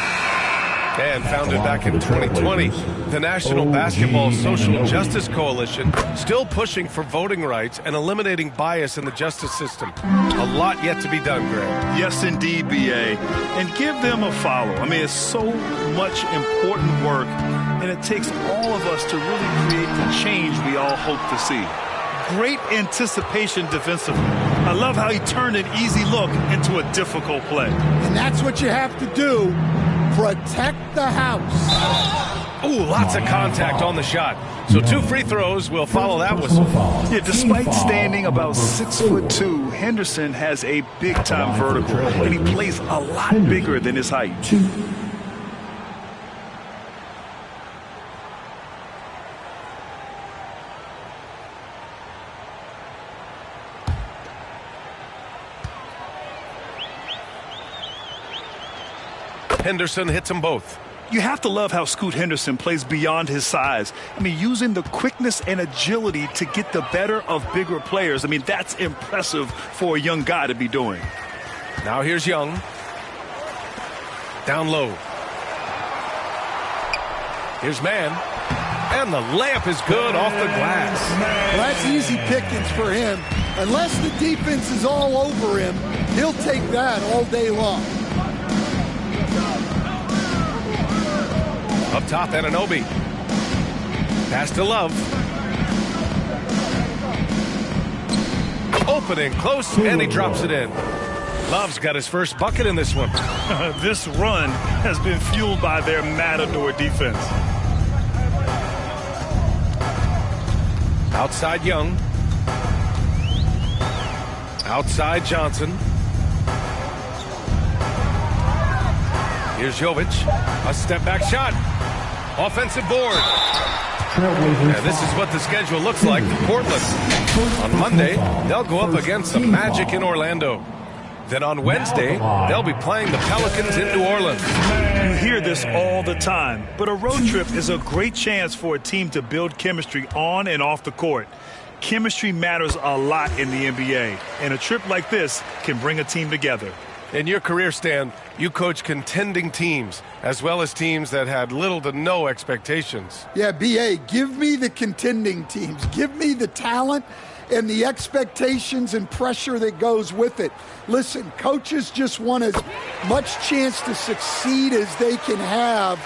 And founded back in 2020, the National Basketball Social Justice Coalition still pushing for voting rights and eliminating bias in the justice system. A lot yet to be done, Greg. Yes, indeed, B.A. And give them a follow. I mean, it's so much important work, and it takes all of us to really create the change we all hope to see. Great anticipation defensively. I love how he turned an easy look into a difficult play. And that's what you have to do. Protect the house. Ooh, lots of contact on the shot. So 2 free throws will follow that whistle. Yeah, despite standing about 6'2", Henderson has a big-time vertical, and he plays a lot bigger than his height. Henderson hits them both. You have to love how Scoot Henderson plays beyond his size. I mean, using the quickness and agility to get the better of bigger players. I mean, that's impressive for a young guy to be doing. Now here's Young. Down low. Here's Mann. And the layup is good off the glass. Well, that's easy pickings for him. Unless the defense is all over him, he'll take that all day long. Up top, Anunoby. Pass to Love. Opening close, and he drops it in. Love's got his first bucket in this one. This run has been fueled by their Matador defense. Outside Young. Outside Johnson. Here's Jovic. A step-back shot. Offensive board. And this is what the schedule looks like for Portland. On Monday, they'll go up against the Magic in Orlando. Then on Wednesday, they'll be playing the Pelicans in New Orleans. You hear this all the time, but a road trip is a great chance for a team to build chemistry on and off the court. Chemistry matters a lot in the NBA, and a trip like this can bring a team together. In your career, Stan, you coach contending teams, as well as teams that had little to no expectations. Yeah, B.A., give me the contending teams. Give me the talent and the expectations and pressure that goes with it. Listen, coaches just want as much chance to succeed as they can have.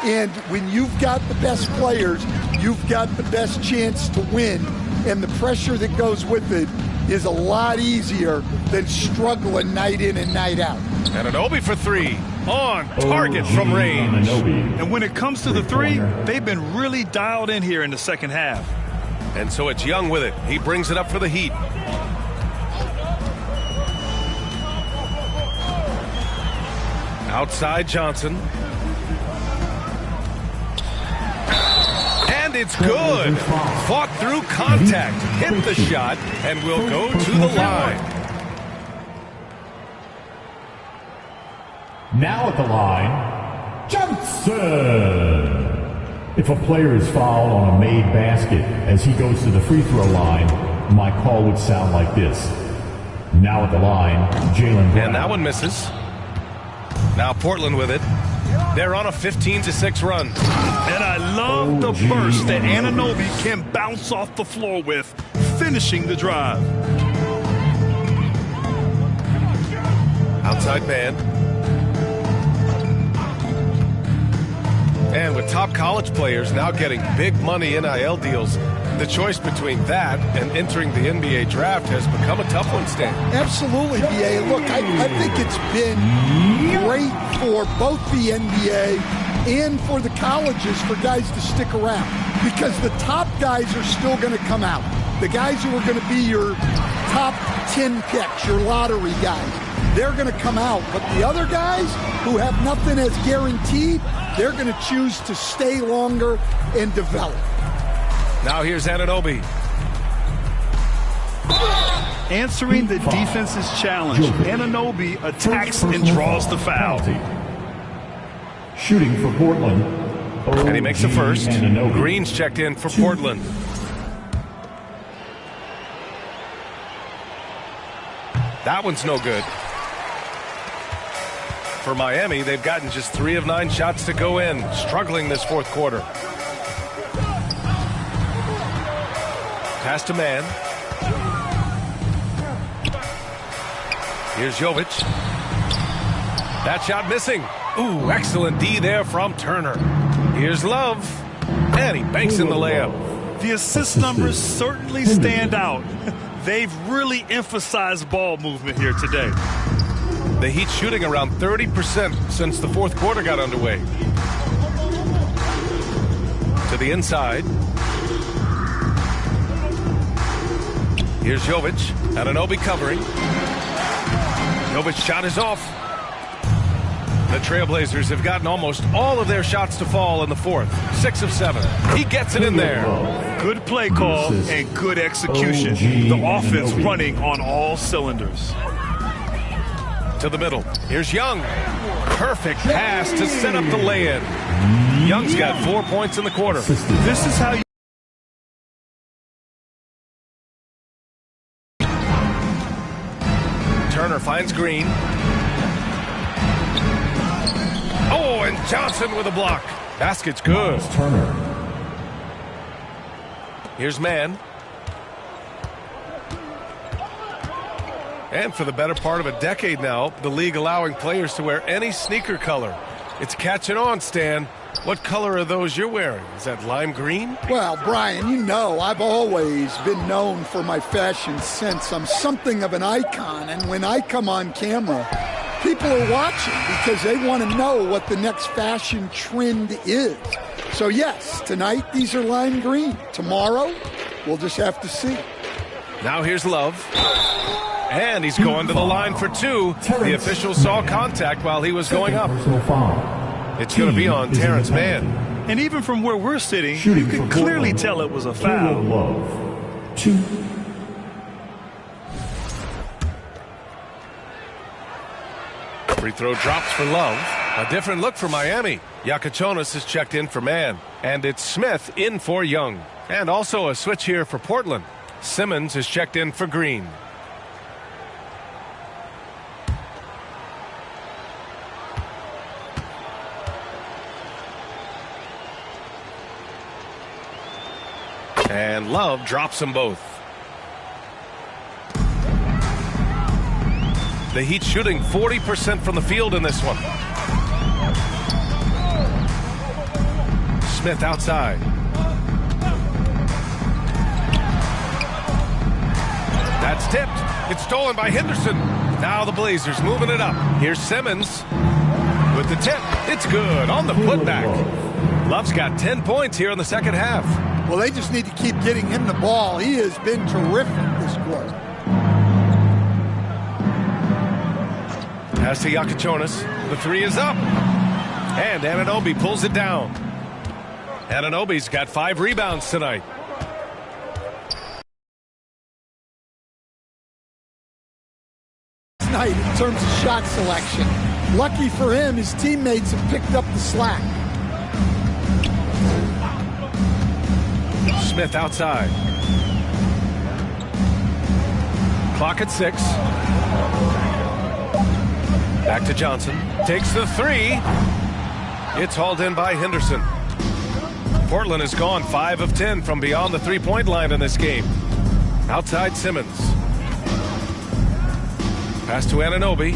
And when you've got the best players, you've got the best chance to win. And the pressure that goes with it is a lot easier than struggling night in and night out. Anunoby for 3. On target from range. And when it comes to the 3, they've been really dialed in here in the second half. And so it's Young with it. He brings it up for the Heat. Outside Johnson. And it's good. Fought through contact. Hit the shot and will go to the line. Now at the line, Johnson. If a player is fouled on a made basket as he goes to the free throw line, my call would sound like this. Now at the line, Jaylen Brown. And that one misses. Now Portland with it. They're on a 15-6 run. And I love the burst that Anunoby can bounce off the floor with, finishing the drive. Outside man. And with top college players now getting big money NIL deals, the choice between that and entering the NBA draft has become a tough one, Stan. Absolutely, B.A. Look, I think it's been great for both the NBA and for the colleges for guys to stick around because the top guys are still going to come out. The guys who are going to be your top 10 picks, your lottery guys, they're going to come out. But the other guys who have nothing as guaranteed, they're going to choose to stay longer and develop. Now here's Anunoby. Answering the defense's challenge, Anunoby attacks and draws the foul. Shooting for Portland. And he makes the first. Green's checked in for Portland. That one's no good. For Miami, they've gotten just 3 of 9 shots to go in, struggling this fourth quarter. Pass to man. Here's Jovic. That shot missing. Ooh, excellent D there from Turner. Here's Love. And he banks in the layup. The assist numbers certainly stand out. They've really emphasized ball movement here today. The Heat shooting around 30% since the fourth quarter got underway. To the inside. Here's Jovic. Anunoby covering. Jovic's shot is off. The Trailblazers have gotten almost all of their shots to fall in the fourth. 6 of 7. He gets it in there. Good play call and good execution. The offense running on all cylinders. To the middle. Here's Young. Perfect pass to set up the lay-in. Young's got 4 points in the quarter. This is how you... Turner finds Green. Oh, and Johnson with a block. Basket's good. Turner. Here's Mann. And for the better part of a decade now, the league allowing players to wear any sneaker color. It's catching on, Stan. What color are those you're wearing? Is that lime green? Well, Brian, you know I've always been known for my fashion sense. I'm something of an icon, and when I come on camera, people are watching because they want to know what the next fashion trend is. So, yes, tonight these are lime green. Tomorrow, we'll just have to see. Now here's Love. And he's going to the line for 2. The official saw contact while he was going up. It's going to be on Terrence Mann. And even from where we're sitting, you can clearly tell it was a foul. Love. 2. Free throw drops for Love. A different look for Miami. Yakuchonis is checked in for Mann. And it's Smith in for Young. And also a switch here for Portland. Simmons is checked in for Green. And Love drops them both. The Heat shooting 40% from the field in this one. Smith outside. That's tipped. It's stolen by Henderson. Now the Blazers moving it up. Here's Simmons with the tip. It's good on the putback. Love's got 10 points here in the second half. Well, they just need to keep getting him the ball. He has been terrific this quarter. Pass to Yakuchonis. The 3 is up. And Anunoby pulls it down. Anunoby's got 5 rebounds tonight. Tonight, in terms of shot selection, lucky for him, his teammates have picked up the slack. Smith outside. Clock at 6. Back to Johnson. Takes the 3. It's hauled in by Henderson. Portland has gone 5 of 10 from beyond the three-point line in this game. Outside Simmons. Pass to Anunoby.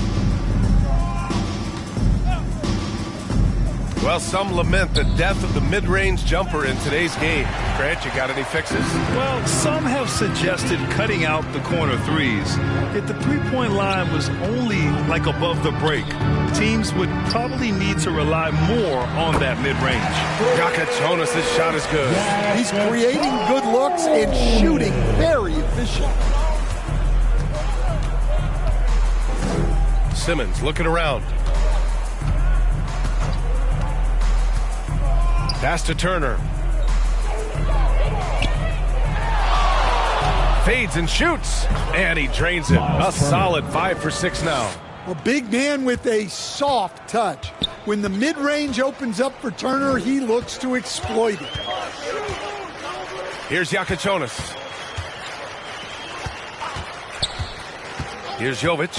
Well, some lament the death of the mid-range jumper in today's game. Grant, you got any fixes? Well, some have suggested cutting out the corner threes. If the three-point line was only like above the break, teams would probably need to rely more on that mid-range. Yakuchonis' shot is good. He's creating good looks and shooting very efficient. Simmons looking around. Pass to Turner. Fades and shoots. And he drains it. A solid 5 for 6 now. A big man with a soft touch. When the mid-range opens up for Turner, he looks to exploit it. Here's Jakiconis. Here's Jovic.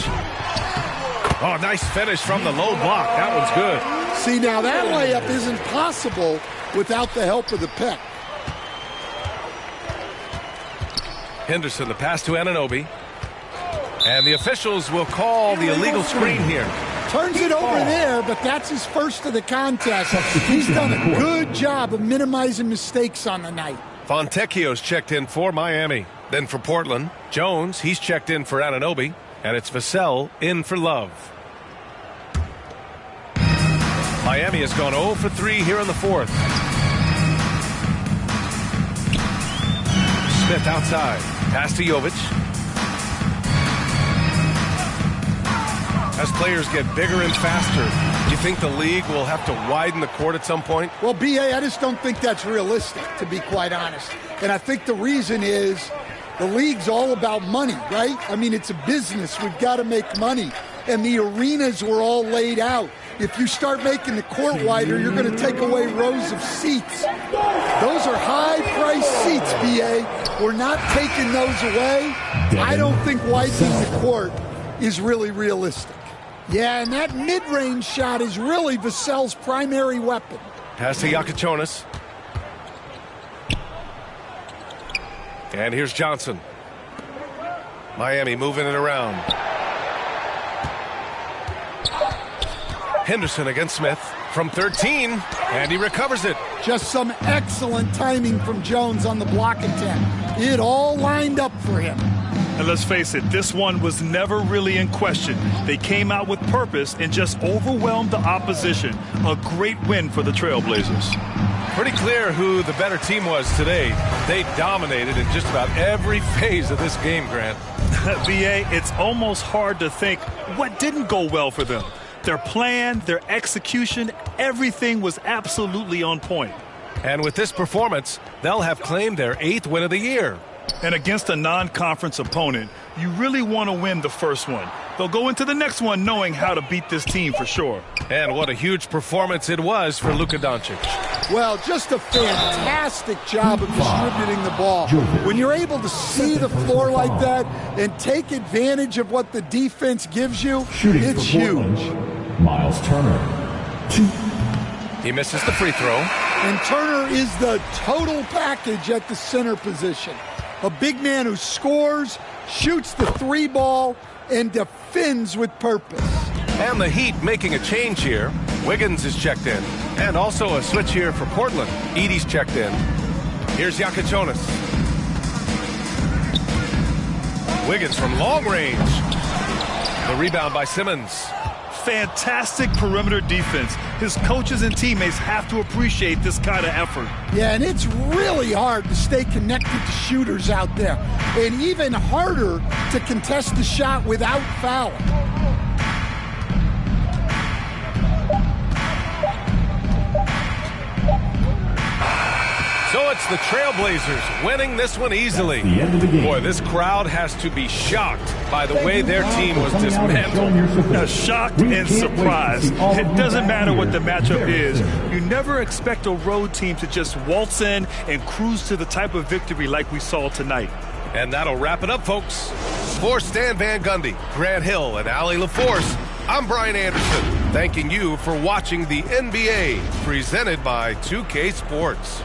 Oh, nice finish from the low block. That one's good. See, now that layup isn't possible without the help of the pick. Henderson, the pass to Anunoby. And the officials will call the illegal screen here. Turns it over there, but that's his first of the contest. He's done a good job of minimizing mistakes on the night. Fontecchio's checked in for Miami. Then for Portland, Jones, he's checked in for Anunoby. And it's Vassell in for Love. Miami has gone 0 for 3 here in the fourth. Smith outside. Pass to Jovic. As players get bigger and faster, do you think the league will have to widen the court at some point? Well, B.A., I just don't think that's realistic, to be quite honest. And I think the reason is the league's all about money, right? I mean, it's a business. We've got to make money. And the arenas were all laid out. If you start making the court wider, you're going to take away rows of seats. Those are high-priced seats, B.A. We're not taking those away. I don't think widening the court is really realistic. Yeah, and that mid-range shot is really Vassell's primary weapon. Pass to Jakiconis. And here's Johnson. Miami moving it around. Henderson against Smith from 13, and he recovers it. Just some excellent timing from Jones on the block attempt. It all lined up for him. And let's face it, this one was never really in question. They came out with purpose and just overwhelmed the opposition. A great win for the Trailblazers. Pretty clear who the better team was today. They dominated in just about every phase of this game, Grant. B.A., it's almost hard to think what didn't go well for them. Their plan, their execution, everything was absolutely on point. And with this performance, they'll have claimed their 8th win of the year. And against a non-conference opponent, you really want to win the first one. They'll go into the next one knowing how to beat this team for sure. And what a huge performance it was for Luka Doncic. Well, just a fantastic job of distributing the ball. When you're able to see the floor like that and take advantage of what the defense gives you, it's huge. Miles Turner, 2. He misses the free throw. And Turner is the total package at the center position. A big man who scores, shoots the 3 ball, and defends with purpose. And the Heat making a change here. Wiggins is checked in. And also a switch here for Portland. Edey's checked in. Here's Jakiconis. Wiggins from long range. The rebound by Simmons. Fantastic perimeter defense. His coaches and teammates have to appreciate this kind of effort. Yeah, and it's really hard to stay connected to shooters out there. And even harder to contest the shot without fouling. So it's the Trailblazers winning this one easily. The end of the game. Boy, this crowd has to be shocked by the way their team was dismantled. Shocked and surprised. It doesn't matter what the matchup is. You never expect a road team to just waltz in and cruise to the type of victory like we saw tonight. And that'll wrap it up, folks. For Stan Van Gundy, Grant Hill, and Allie LaForce, I'm Brian Anderson, thanking you for watching the NBA presented by 2K Sports.